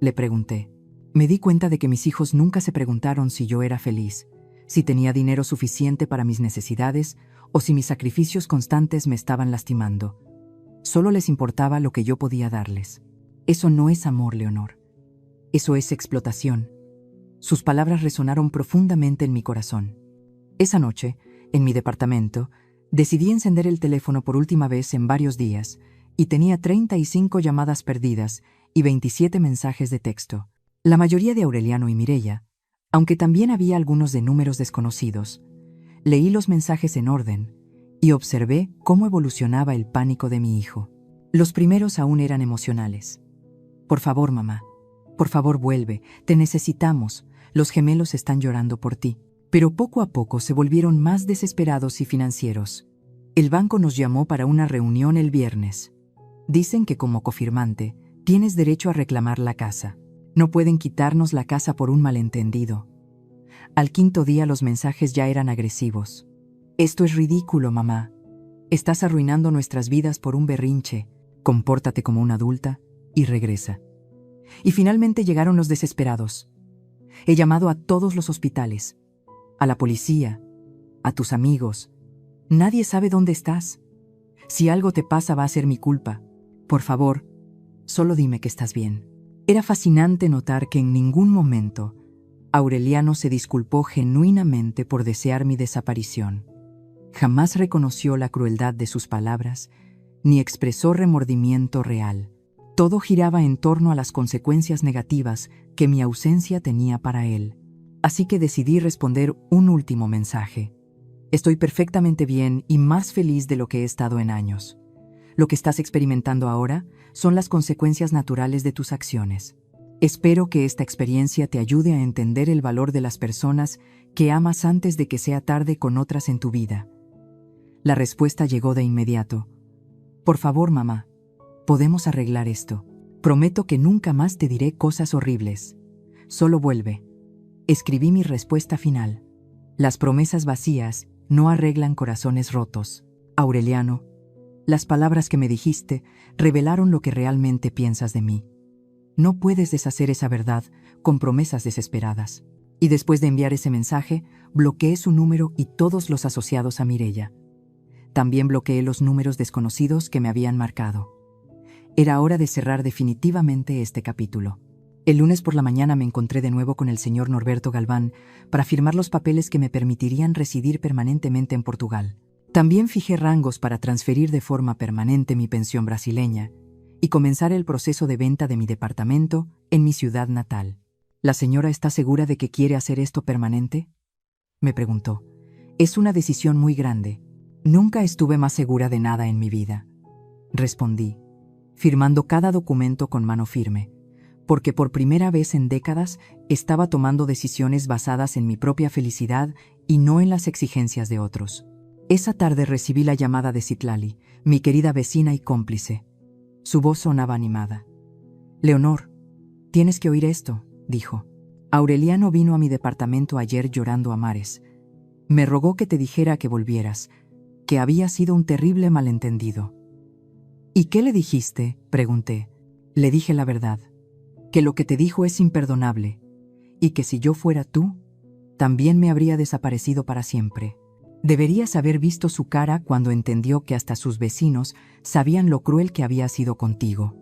le pregunté. Me di cuenta de que mis hijos nunca se preguntaron si yo era feliz, si tenía dinero suficiente para mis necesidades o si mis sacrificios constantes me estaban lastimando. Solo les importaba lo que yo podía darles. Eso no es amor, Leonor. Eso es explotación. Sus palabras resonaron profundamente en mi corazón. Esa noche, en mi departamento, decidí encender el teléfono por última vez en varios días y tenía 35 llamadas perdidas y 27 mensajes de texto. La mayoría de Aureliano y Mireia, aunque también había algunos de números desconocidos. Leí los mensajes en orden y observé cómo evolucionaba el pánico de mi hijo. Los primeros aún eran emocionales. Por favor, mamá. Por favor, vuelve. Te necesitamos. Los gemelos están llorando por ti. Pero poco a poco se volvieron más desesperados y financieros. El banco nos llamó para una reunión el viernes. Dicen que como cofirmante, tienes derecho a reclamar la casa. No pueden quitarnos la casa por un malentendido. Al quinto día los mensajes ya eran agresivos. Esto es ridículo, mamá. Estás arruinando nuestras vidas por un berrinche. Compórtate como una adulta y regresa. Y finalmente llegaron los desesperados. He llamado a todos los hospitales, a la policía, a tus amigos. Nadie sabe dónde estás. Si algo te pasa va a ser mi culpa. Por favor, solo dime que estás bien. Era fascinante notar que en ningún momento Aureliano se disculpó genuinamente por desear mi desaparición. Jamás reconoció la crueldad de sus palabras, ni expresó remordimiento real. Todo giraba en torno a las consecuencias negativas que mi ausencia tenía para él. Así que decidí responder un último mensaje. Estoy perfectamente bien y más feliz de lo que he estado en años. Lo que estás experimentando ahora son las consecuencias naturales de tus acciones. Espero que esta experiencia te ayude a entender el valor de las personas que amas antes de que sea tarde con otras en tu vida. La respuesta llegó de inmediato. Por favor, mamá, podemos arreglar esto. Prometo que nunca más te diré cosas horribles. Solo vuelve. Escribí mi respuesta final. Las promesas vacías no arreglan corazones rotos. Aureliano, las palabras que me dijiste revelaron lo que realmente piensas de mí. No puedes deshacer esa verdad con promesas desesperadas. Y después de enviar ese mensaje, bloqueé su número y todos los asociados a Mireia. También bloqueé los números desconocidos que me habían marcado. Era hora de cerrar definitivamente este capítulo. El lunes por la mañana me encontré de nuevo con el señor Norberto Galván para firmar los papeles que me permitirían residir permanentemente en Portugal. También fijé rangos para transferir de forma permanente mi pensión brasileña y comenzar el proceso de venta de mi departamento en mi ciudad natal. ¿La señora está segura de que quiere hacer esto permanente?, me preguntó. Es una decisión muy grande. Nunca estuve más segura de nada en mi vida, respondí, firmando cada documento con mano firme, porque por primera vez en décadas estaba tomando decisiones basadas en mi propia felicidad y no en las exigencias de otros. Esa tarde recibí la llamada de Citlali, mi querida vecina y cómplice. Su voz sonaba animada. Leonor, tienes que oír esto, dijo. Aureliano vino a mi departamento ayer llorando a mares. Me rogó que te dijera que volvieras, que había sido un terrible malentendido. ¿Y qué le dijiste?, pregunté. Le dije la verdad, que lo que te dijo es imperdonable, y que si yo fuera tú, también me habría desaparecido para siempre. Deberías haber visto su cara cuando entendió que hasta sus vecinos sabían lo cruel que había sido contigo.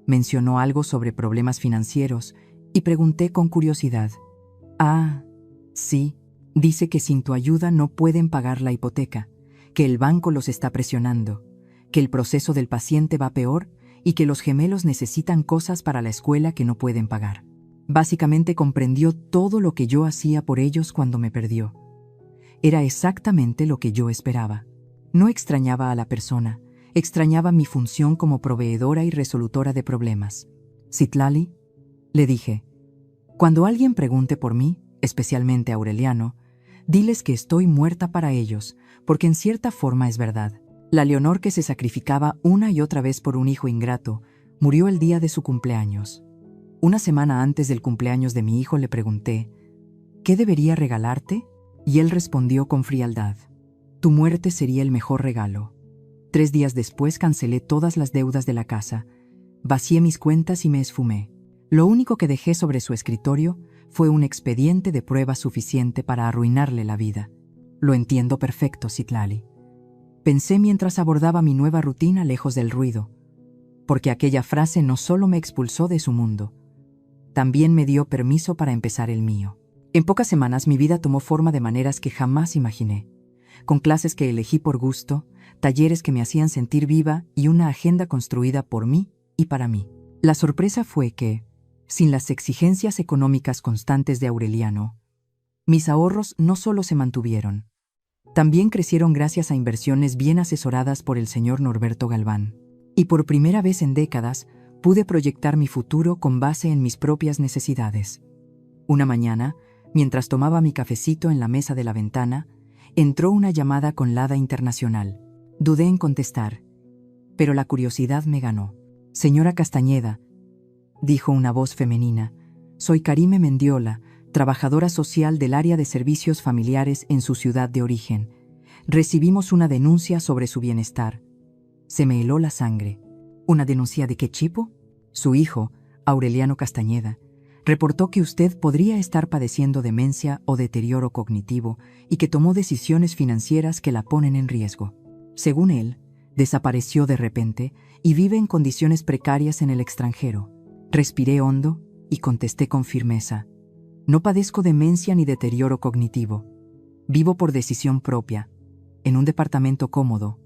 Mencionó algo sobre problemas financieros y pregunté con curiosidad. Ah, sí, dice que sin tu ayuda no pueden pagar la hipoteca, que el banco los está presionando, que el proceso del paciente va peor y que los gemelos necesitan cosas para la escuela que no pueden pagar. Básicamente comprendió todo lo que yo hacía por ellos cuando me perdió. Era exactamente lo que yo esperaba. No extrañaba a la persona, extrañaba mi función como proveedora y resolutora de problemas. Citlali, le dije, cuando alguien pregunte por mí, especialmente Aureliano, Diles que estoy muerta para ellos, porque en cierta forma es verdad. La Leonor que se sacrificaba una y otra vez por un hijo ingrato, murió el día de su cumpleaños. Una semana antes del cumpleaños de mi hijo le pregunté, ¿qué debería regalarte? Y él respondió con frialdad, tu muerte sería el mejor regalo. 3 días después cancelé todas las deudas de la casa, vacié mis cuentas y me esfumé. Lo único que dejé sobre su escritorio fue un expediente de prueba suficiente para arruinarle la vida. Lo entiendo perfecto, Citlali. Pensé mientras abordaba mi nueva rutina lejos del ruido, porque aquella frase no solo me expulsó de su mundo, también me dio permiso para empezar el mío. En pocas semanas mi vida tomó forma de maneras que jamás imaginé, con clases que elegí por gusto, talleres que me hacían sentir viva y una agenda construida por mí y para mí. La sorpresa fue que, sin las exigencias económicas constantes de Aureliano, mis ahorros no solo se mantuvieron, también crecieron gracias a inversiones bien asesoradas por el señor Norberto Galván. Y por primera vez en décadas, pude proyectar mi futuro con base en mis propias necesidades. Una mañana, mientras tomaba mi cafecito en la mesa de la ventana, entró una llamada con Lada Internacional. Dudé en contestar, pero la curiosidad me ganó. Señora Castañeda, dijo una voz femenina, soy Karime Mendiola, trabajadora social del área de servicios familiares en su ciudad de origen. Recibimos una denuncia sobre su bienestar. Se me heló la sangre. ¿Una denuncia de qué tipo? Su hijo, Aureliano Castañeda, reportó que usted podría estar padeciendo demencia o deterioro cognitivo y que tomó decisiones financieras que la ponen en riesgo. Según él, desapareció de repente y vive en condiciones precarias en el extranjero. Respiré hondo y contesté con firmeza. No padezco demencia ni deterioro cognitivo. Vivo por decisión propia, en un departamento cómodo,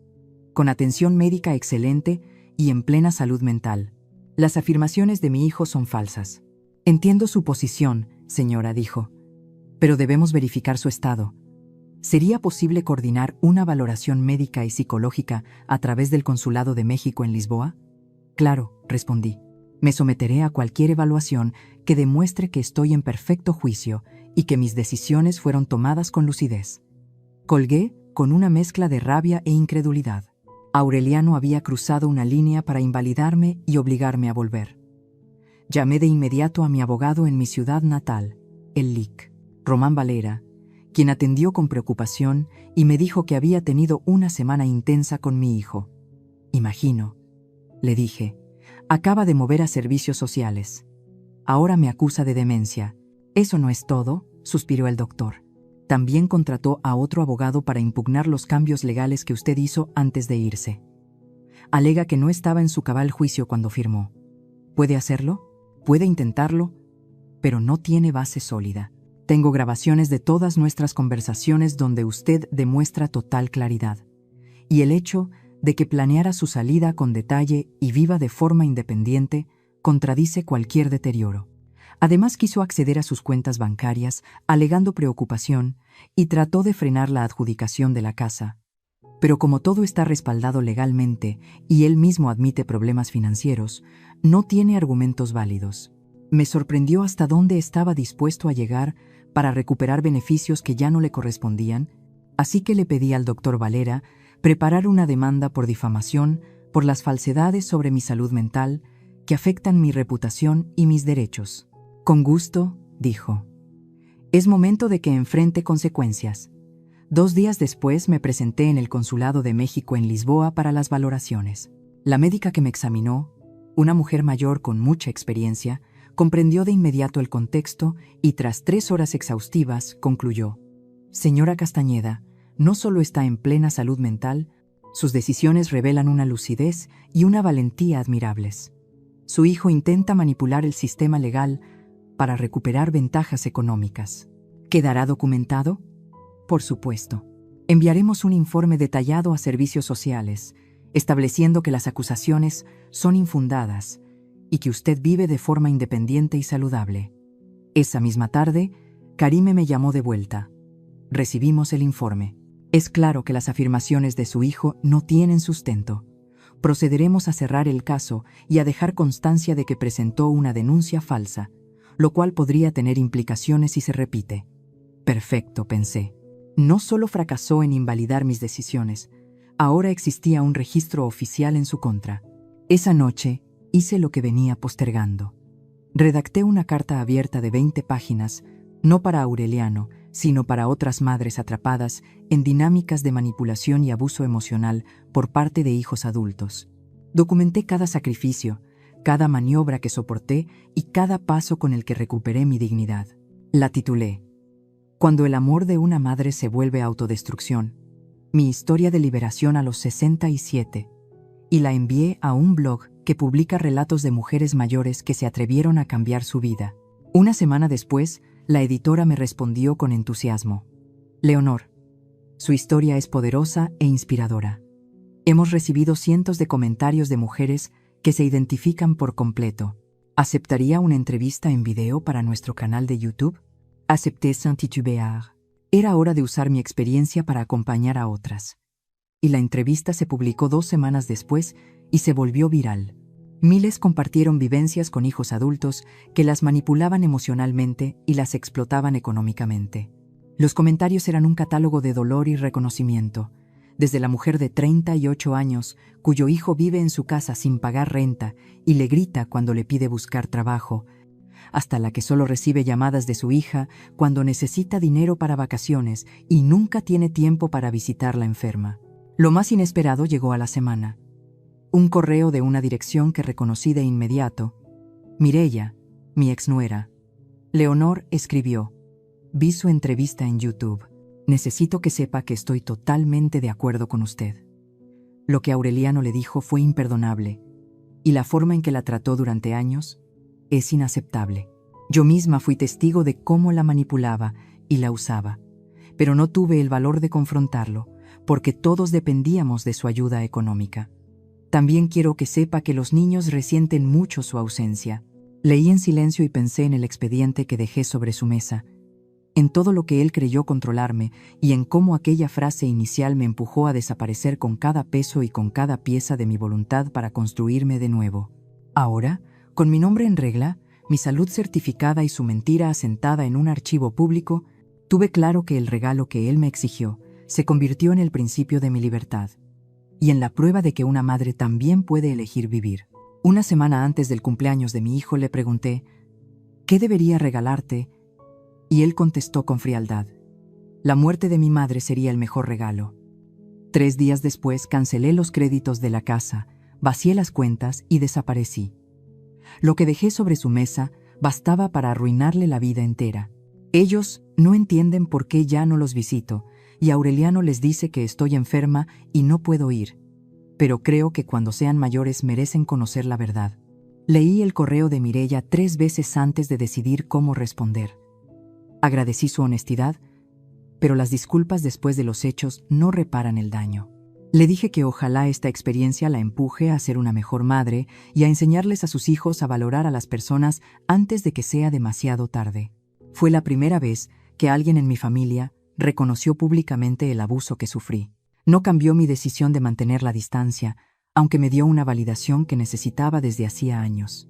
con atención médica excelente y en plena salud mental. Las afirmaciones de mi hijo son falsas. Entiendo su posición, señora, dijo, pero debemos verificar su estado. ¿Sería posible coordinar una valoración médica y psicológica a través del Consulado de México en Lisboa? Claro, respondí. Me someteré a cualquier evaluación que demuestre que estoy en perfecto juicio y que mis decisiones fueron tomadas con lucidez. Colgué con una mezcla de rabia e incredulidad. Aureliano había cruzado una línea para invalidarme y obligarme a volver. Llamé de inmediato a mi abogado en mi ciudad natal, el Lic, Román Valera, quien atendió con preocupación y me dijo que había tenido una semana intensa con mi hijo. Imagino, le dije, acaba de mover a servicios sociales. Ahora me acusa de demencia. Eso no es todo, suspiró el doctor. También contrató a otro abogado para impugnar los cambios legales que usted hizo antes de irse. Alega que no estaba en su cabal juicio cuando firmó. ¿Puede hacerlo? Puede intentarlo, pero no tiene base sólida. Tengo grabaciones de todas nuestras conversaciones donde usted demuestra total claridad. Y el hecho de que planeara su salida con detalle y viva de forma independiente contradice cualquier deterioro. Además quiso acceder a sus cuentas bancarias, alegando preocupación, y trató de frenar la adjudicación de la casa. Pero como todo está respaldado legalmente y él mismo admite problemas financieros, no tiene argumentos válidos. Me sorprendió hasta dónde estaba dispuesto a llegar para recuperar beneficios que ya no le correspondían, así que le pedí al doctor Valera preparar una demanda por difamación por las falsedades sobre mi salud mental que afectan mi reputación y mis derechos. Con gusto, dijo. Es momento de que enfrente consecuencias. 2 días después me presenté en el Consulado de México en Lisboa para las valoraciones. La médica que me examinó, una mujer mayor con mucha experiencia, comprendió de inmediato el contexto y tras 3 horas exhaustivas concluyó: Señora Castañeda, no solo está en plena salud mental, sus decisiones revelan una lucidez y una valentía admirables. Su hijo intenta manipular el sistema legal para recuperar ventajas económicas. ¿Quedará documentado? Por supuesto. Enviaremos un informe detallado a servicios sociales, estableciendo que las acusaciones son infundadas y que usted vive de forma independiente y saludable. Esa misma tarde, Karime me llamó de vuelta. Recibimos el informe. Es claro que las afirmaciones de su hijo no tienen sustento. Procederemos a cerrar el caso y a dejar constancia de que presentó una denuncia falsa, lo cual podría tener implicaciones si se repite. Perfecto, pensé. No solo fracasó en invalidar mis decisiones, ahora existía un registro oficial en su contra. Esa noche hice lo que venía postergando. Redacté una carta abierta de 20 páginas, no para Aureliano, sino para otras madres atrapadas en dinámicas de manipulación y abuso emocional por parte de hijos adultos. Documenté cada sacrificio, cada maniobra que soporté y cada paso con el que recuperé mi dignidad. La titulé Cuando el amor de una madre se vuelve autodestrucción, mi historia de liberación a los 67, y la envié a un blog que publica relatos de mujeres mayores que se atrevieron a cambiar su vida. Una semana después, la editora me respondió con entusiasmo. Leonor, su historia es poderosa e inspiradora. Hemos recibido cientos de comentarios de mujeres que se identifican por completo. ¿Aceptaría una entrevista en video para nuestro canal de YouTube? Acepté sans titubear. Era hora de usar mi experiencia para acompañar a otras. Y la entrevista se publicó 2 semanas después y se volvió viral. Miles compartieron vivencias con hijos adultos que las manipulaban emocionalmente y las explotaban económicamente. Los comentarios eran un catálogo de dolor y reconocimiento, desde la mujer de 38 años, cuyo hijo vive en su casa sin pagar renta y le grita cuando le pide buscar trabajo, hasta la que solo recibe llamadas de su hija cuando necesita dinero para vacaciones y nunca tiene tiempo para visitarla enferma. Lo más inesperado llegó a la semana. Un correo de una dirección que reconocí de inmediato. Mireya, mi exnuera. Leonor escribió: vi su entrevista en YouTube. Necesito que sepa que estoy totalmente de acuerdo con usted. Lo que Aureliano le dijo fue imperdonable, y la forma en que la trató durante años es inaceptable. Yo misma fui testigo de cómo la manipulaba y la usaba, pero no tuve el valor de confrontarlo, porque todos dependíamos de su ayuda económica. También quiero que sepa que los niños resienten mucho su ausencia. Leí en silencio y pensé en el expediente que dejé sobre su mesa, en todo lo que él creyó controlarme y en cómo aquella frase inicial me empujó a desaparecer con cada peso y con cada pieza de mi voluntad para construirme de nuevo. Ahora, con mi nombre en regla, mi salud certificada y su mentira asentada en un archivo público, tuve claro que el regalo que él me exigió se convirtió en el principio de mi libertad y en la prueba de que una madre también puede elegir vivir. Una semana antes del cumpleaños de mi hijo le pregunté, ¿qué debería regalarte? Y él contestó con frialdad, la muerte de mi madre sería el mejor regalo. 3 días después cancelé los créditos de la casa, vacié las cuentas y desaparecí. Lo que dejé sobre su mesa bastaba para arruinarle la vida entera. Ellos no entienden por qué ya no los visito, y Aureliano les dice que estoy enferma y no puedo ir. Pero creo que cuando sean mayores merecen conocer la verdad. Leí el correo de Mireya 3 veces antes de decidir cómo responder. Agradecí su honestidad, pero las disculpas después de los hechos no reparan el daño. Le dije que ojalá esta experiencia la empuje a ser una mejor madre y a enseñarles a sus hijos a valorar a las personas antes de que sea demasiado tarde. Fue la primera vez que alguien en mi familia reconoció públicamente el abuso que sufrí. No cambió mi decisión de mantener la distancia, aunque me dio una validación que necesitaba desde hacía años.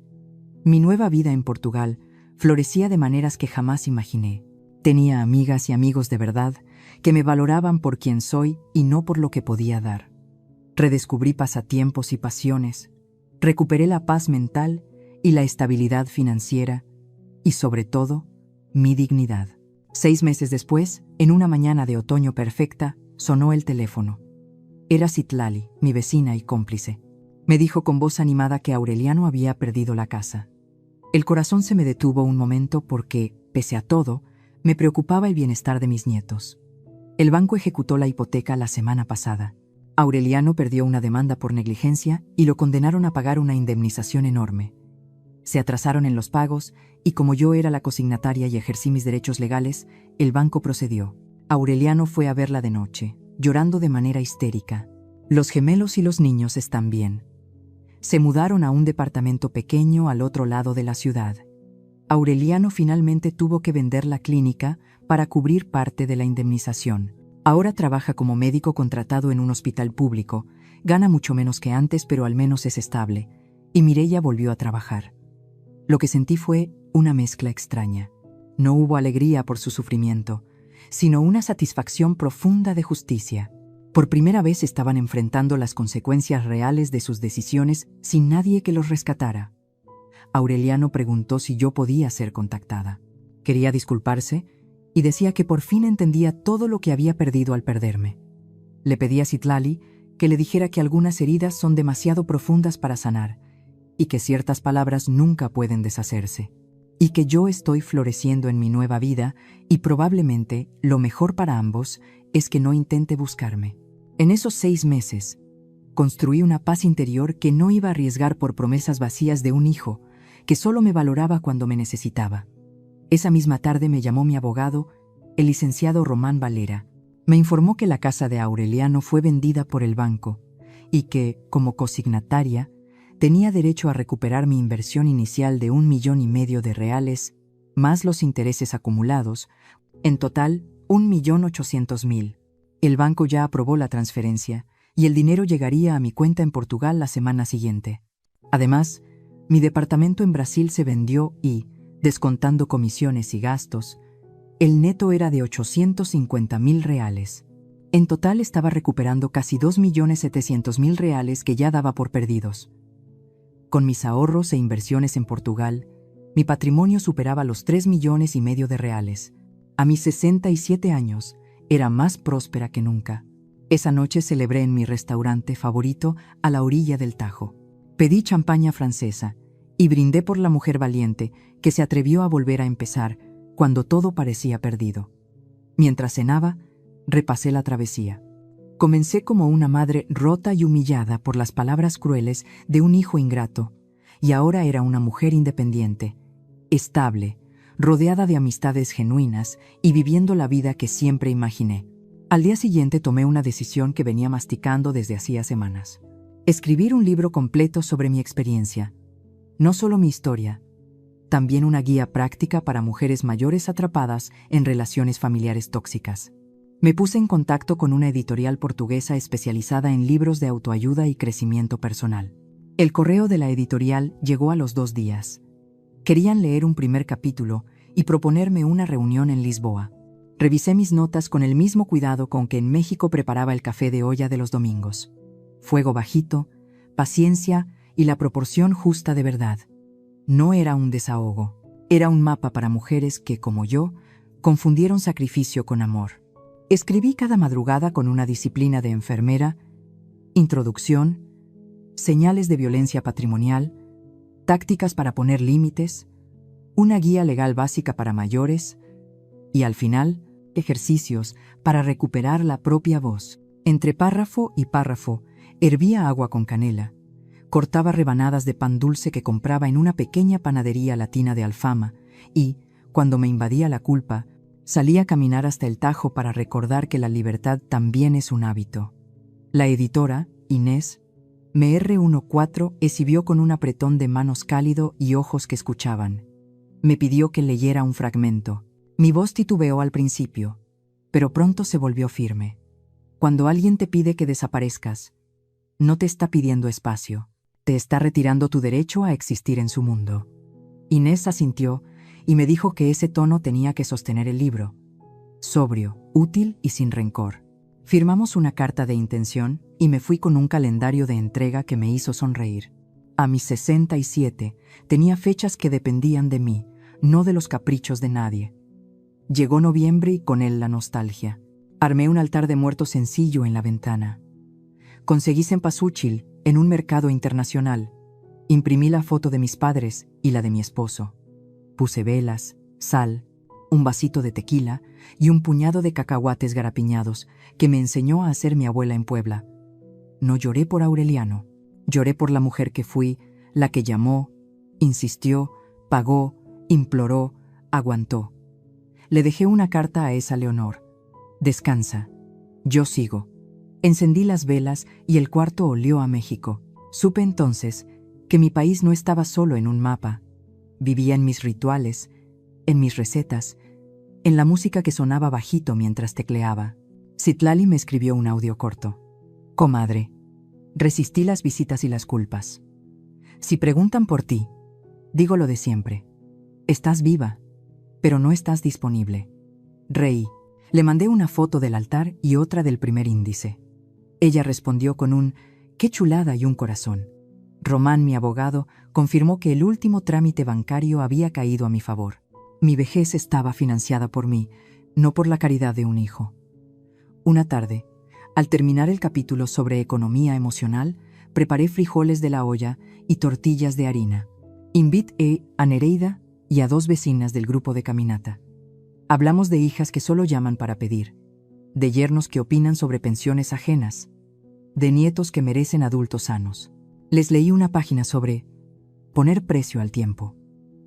Mi nueva vida en Portugal florecía de maneras que jamás imaginé. Tenía amigas y amigos de verdad que me valoraban por quien soy y no por lo que podía dar. Redescubrí pasatiempos y pasiones, recuperé la paz mental y la estabilidad financiera y, sobre todo, mi dignidad. 6 meses después, en una mañana de otoño perfecta, sonó el teléfono. Era Citlali, mi vecina y cómplice. Me dijo con voz animada que Aureliano había perdido la casa. El corazón se me detuvo un momento porque, pese a todo, me preocupaba el bienestar de mis nietos. El banco ejecutó la hipoteca la semana pasada. Aureliano perdió una demanda por negligencia y lo condenaron a pagar una indemnización enorme. Se atrasaron en los pagos y como yo era la consignataria y ejercí mis derechos legales, el banco procedió. Aureliano fue a verla de noche, llorando de manera histérica. Los gemelos y los niños están bien. Se mudaron a un departamento pequeño al otro lado de la ciudad. Aureliano finalmente tuvo que vender la clínica para cubrir parte de la indemnización. Ahora trabaja como médico contratado en un hospital público, gana mucho menos que antes, pero al menos es estable, y Mireya volvió a trabajar. Lo que sentí fue una mezcla extraña. No hubo alegría por su sufrimiento, sino una satisfacción profunda de justicia. Por primera vez estaban enfrentando las consecuencias reales de sus decisiones sin nadie que los rescatara. Aureliano preguntó si yo podía ser contactada. Quería disculparse y decía que por fin entendía todo lo que había perdido al perderme. Le pedí a Citlali que le dijera que algunas heridas son demasiado profundas para sanar y que ciertas palabras nunca pueden deshacerse, y que yo estoy floreciendo en mi nueva vida y probablemente lo mejor para ambos es que no intente buscarme. En esos 6 meses, construí una paz interior que no iba a arriesgar por promesas vacías de un hijo que solo me valoraba cuando me necesitaba. Esa misma tarde me llamó mi abogado, el licenciado Román Valera. Me informó que la casa de Aureliano fue vendida por el banco y que, como cosignataria, tenía derecho a recuperar mi inversión inicial de $1,500,000 más los intereses acumulados, en total $1,800,000. El banco ya aprobó la transferencia y el dinero llegaría a mi cuenta en Portugal la semana siguiente. Además, mi departamento en Brasil se vendió y, descontando comisiones y gastos, el neto era de $850,000. En total estaba recuperando casi $2,700,000 que ya daba por perdidos. Con mis ahorros e inversiones en Portugal, mi patrimonio superaba los $3,500,000. A mis 67 años, era más próspera que nunca. Esa noche celebré en mi restaurante favorito a la orilla del Tajo. Pedí champaña francesa y brindé por la mujer valiente que se atrevió a volver a empezar cuando todo parecía perdido. Mientras cenaba, repasé la travesía. Comencé como una madre rota y humillada por las palabras crueles de un hijo ingrato, y ahora era una mujer independiente, estable, rodeada de amistades genuinas y viviendo la vida que siempre imaginé. Al día siguiente tomé una decisión que venía masticando desde hacía semanas. Escribir un libro completo sobre mi experiencia. No solo mi historia, también una guía práctica para mujeres mayores atrapadas en relaciones familiares tóxicas. Me puse en contacto con una editorial portuguesa especializada en libros de autoayuda y crecimiento personal. El correo de la editorial llegó a los 2 días. Querían leer un primer capítulo y proponerme una reunión en Lisboa. Revisé mis notas con el mismo cuidado con que en México preparaba el café de olla de los domingos. Fuego bajito, paciencia y la proporción justa de verdad. No era un desahogo, era un mapa para mujeres que, como yo, confundieron sacrificio con amor. Escribí cada madrugada con una disciplina de enfermera, introducción, señales de violencia patrimonial, tácticas para poner límites, una guía legal básica para mayores y, al final, ejercicios para recuperar la propia voz. Entre párrafo y párrafo, hervía agua con canela, cortaba rebanadas de pan dulce que compraba en una pequeña panadería latina de Alfama y, cuando me invadía la culpa, salí a caminar hasta el Tajo para recordar que la libertad también es un hábito. La editora, Inés, MR14, exhibió con un apretón de manos cálido y ojos que escuchaban. Me pidió que leyera un fragmento. Mi voz titubeó al principio, pero pronto se volvió firme. Cuando alguien te pide que desaparezcas, no te está pidiendo espacio, te está retirando tu derecho a existir en su mundo. Inés asintió y me dijo que ese tono tenía que sostener el libro. Sobrio, útil y sin rencor. Firmamos una carta de intención y me fui con un calendario de entrega que me hizo sonreír. A mis 67 tenía fechas que dependían de mí, no de los caprichos de nadie. Llegó noviembre y con él la nostalgia. Armé un altar de muertos sencillo en la ventana. Conseguí cempasúchil en un mercado internacional. Imprimí la foto de mis padres y la de mi esposo. Puse velas, sal, un vasito de tequila y un puñado de cacahuates garapiñados que me enseñó a hacer mi abuela en Puebla. No lloré por Aureliano, lloré por la mujer que fui, la que llamó, insistió, pagó, imploró, aguantó. Le dejé una carta a esa Leonor. Descansa. Yo sigo. Encendí las velas y el cuarto olió a México. Supe entonces que mi país no estaba solo en un mapa. Vivía en mis rituales, en mis recetas, en la música que sonaba bajito mientras tecleaba. Citlali me escribió un audio corto. Comadre, resistí las visitas y las culpas. Si preguntan por ti, digo lo de siempre. Estás viva, pero no estás disponible. Reí. Le mandé una foto del altar y otra del primer índice. Ella respondió con un «qué chulada» y un corazón. Román, mi abogado, confirmó que el último trámite bancario había caído a mi favor. Mi vejez estaba financiada por mí, no por la caridad de un hijo. Una tarde, al terminar el capítulo sobre economía emocional, preparé frijoles de la olla y tortillas de harina. Invité a Nereida y a 2 vecinas del grupo de caminata. Hablamos de hijas que solo llaman para pedir, de yernos que opinan sobre pensiones ajenas, de nietos que merecen adultos sanos. Les leí una página sobre poner precio al tiempo,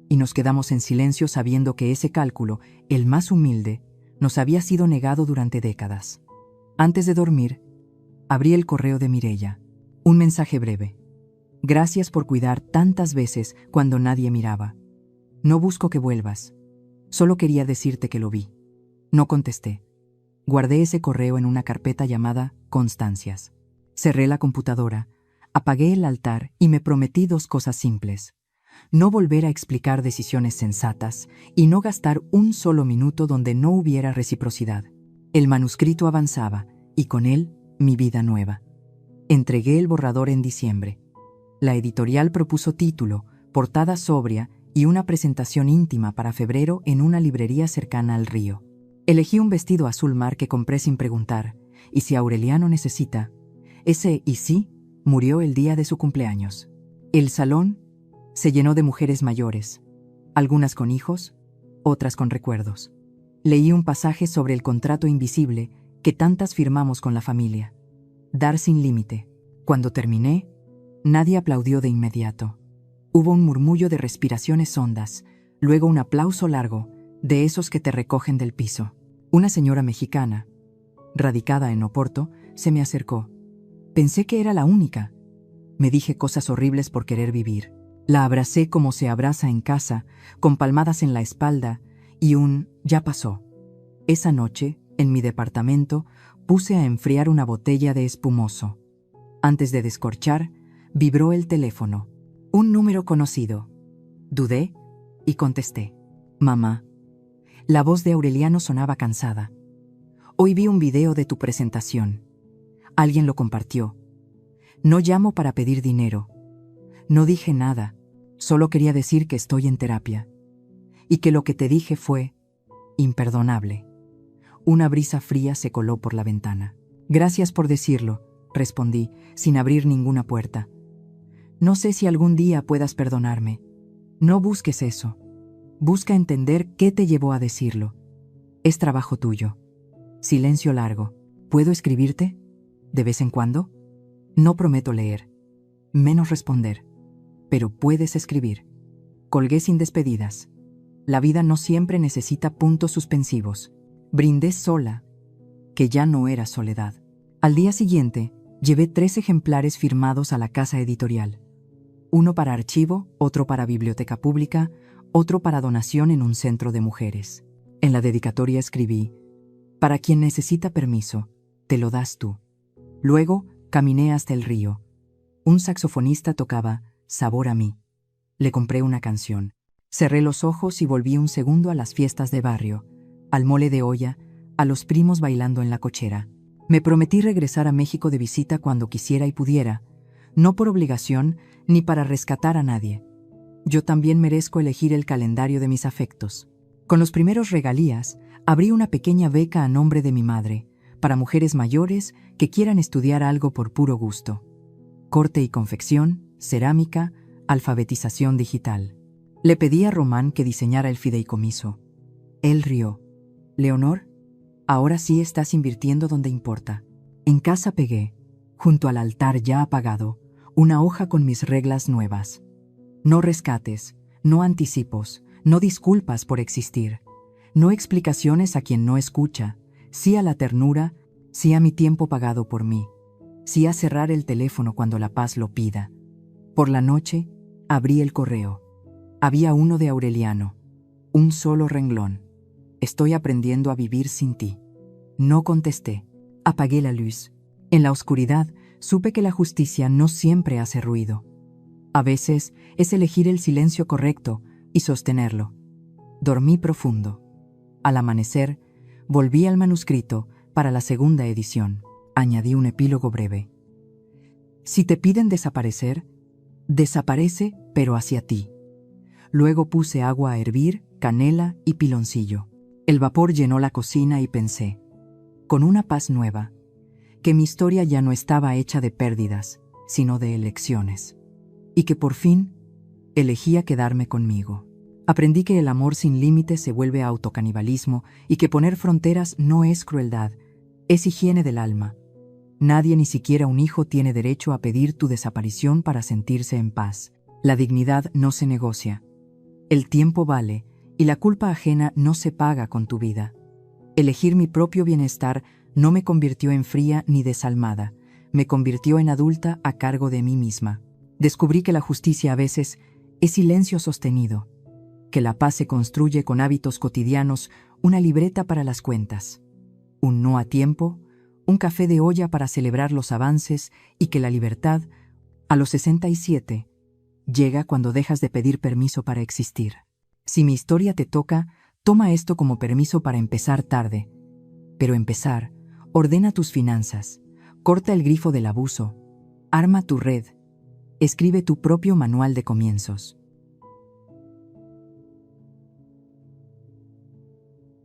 y nos quedamos en silencio sabiendo que ese cálculo, el más humilde, nos había sido negado durante décadas. Antes de dormir, abrí el correo de Mireia. Un mensaje breve. Gracias por cuidar tantas veces cuando nadie miraba. No busco que vuelvas. Solo quería decirte que lo vi. No contesté. Guardé ese correo en una carpeta llamada Constancias. Cerré la computadora, apagué el altar y me prometí 2 cosas simples. No volver a explicar decisiones sensatas y no gastar un solo minuto donde no hubiera reciprocidad. El manuscrito avanzaba y con él mi vida nueva. Entregué el borrador en diciembre. La editorial propuso título, portada sobria y una presentación íntima para febrero en una librería cercana al río. Elegí un vestido azul mar que compré sin preguntar, y si Aureliano necesita, ese y sí murió el día de su cumpleaños. El salón se llenó de mujeres mayores, algunas con hijos, otras con recuerdos. Leí un pasaje sobre el contrato invisible que tantas firmamos con la familia. Dar sin límite. Cuando terminé, nadie aplaudió de inmediato. Hubo un murmullo de respiraciones hondas, luego un aplauso largo, de esos que te recogen del piso. Una señora mexicana, radicada en Oporto, se me acercó. Pensé que era la única. Me dije cosas horribles por querer vivir. La abracé como se abraza en casa, con palmadas en la espalda y un «ya pasó». Esa noche, en mi departamento, puse a enfriar una botella de espumoso. Antes de descorchar, vibró el teléfono. Un número conocido. Dudé y contesté. «Mamá». La voz de Aureliano sonaba cansada. «Hoy vi un video de tu presentación. Alguien lo compartió. No llamo para pedir dinero. No dije nada, solo quería decir que estoy en terapia. Y que lo que te dije fue imperdonable». Una brisa fría se coló por la ventana. «Gracias por decirlo», respondí, sin abrir ninguna puerta. «No sé si algún día puedas perdonarme. No busques eso. Busca entender qué te llevó a decirlo. Es trabajo tuyo». Silencio largo. «¿Puedo escribirte? ¿De vez en cuando?» «No prometo leer, menos responder, pero puedes escribir». Colgué sin despedidas. La vida no siempre necesita puntos suspensivos. Brindé sola, que ya no era soledad. Al día siguiente, llevé 3 ejemplares firmados a la casa editorial. Uno para archivo, otro para biblioteca pública, otro para donación en un centro de mujeres. En la dedicatoria escribí: «Para quien necesita permiso, te lo das tú». Luego, caminé hasta el río. Un saxofonista tocaba «Sabor a mí». Le compré una canción. Cerré los ojos y volví un segundo a las fiestas de barrio, al mole de olla, a los primos bailando en la cochera. Me prometí regresar a México de visita cuando quisiera y pudiera, no por obligación ni para rescatar a nadie. Yo también merezco elegir el calendario de mis afectos. Con los primeros regalías, abrí una pequeña beca a nombre de mi madre, para mujeres mayores que quieran estudiar algo por puro gusto. Corte y confección, cerámica, alfabetización digital. Le pedí a Román que diseñara el fideicomiso. Él rió. «Leonor, ahora sí estás invirtiendo donde importa». En casa pegué, junto al altar ya apagado, una hoja con mis reglas nuevas. No rescates, no anticipos, no disculpas por existir, no explicaciones a quien no escucha, sí a la ternura, sí a mi tiempo pagado por mí, sí a cerrar el teléfono cuando la paz lo pida. Por la noche, abrí el correo. Había uno de Aureliano, un solo renglón. «Estoy aprendiendo a vivir sin ti». No contesté. Apagué la luz. En la oscuridad, supe que la justicia no siempre hace ruido. A veces es elegir el silencio correcto y sostenerlo. Dormí profundo. Al amanecer, Volví al manuscrito para la segunda edición. Añadí un epílogo breve. Si te piden desaparecer, desaparece, pero hacia ti. Luego puse agua a hervir, canela y piloncillo. El vapor llenó la cocina y pensé, con una paz nueva, que mi historia ya no estaba hecha de pérdidas, sino de elecciones. Y que por fin elegía quedarme conmigo. Aprendí que el amor sin límites se vuelve autocanibalismo y que poner fronteras no es crueldad, es higiene del alma. Nadie, ni siquiera un hijo, tiene derecho a pedir tu desaparición para sentirse en paz. La dignidad no se negocia. El tiempo vale y la culpa ajena no se paga con tu vida. Elegir mi propio bienestar no me convirtió en fría ni desalmada, me convirtió en adulta a cargo de mí misma. Descubrí que la justicia a veces es silencio sostenido, que la paz se construye con hábitos cotidianos, una libreta para las cuentas, un no a tiempo, un café de olla para celebrar los avances, y que la libertad, a los 67, llega cuando dejas de pedir permiso para existir. Si mi historia te toca, toma esto como permiso para empezar tarde. Pero empezar, ordena tus finanzas, corta el grifo del abuso, arma tu red, escribe tu propio manual de comienzos.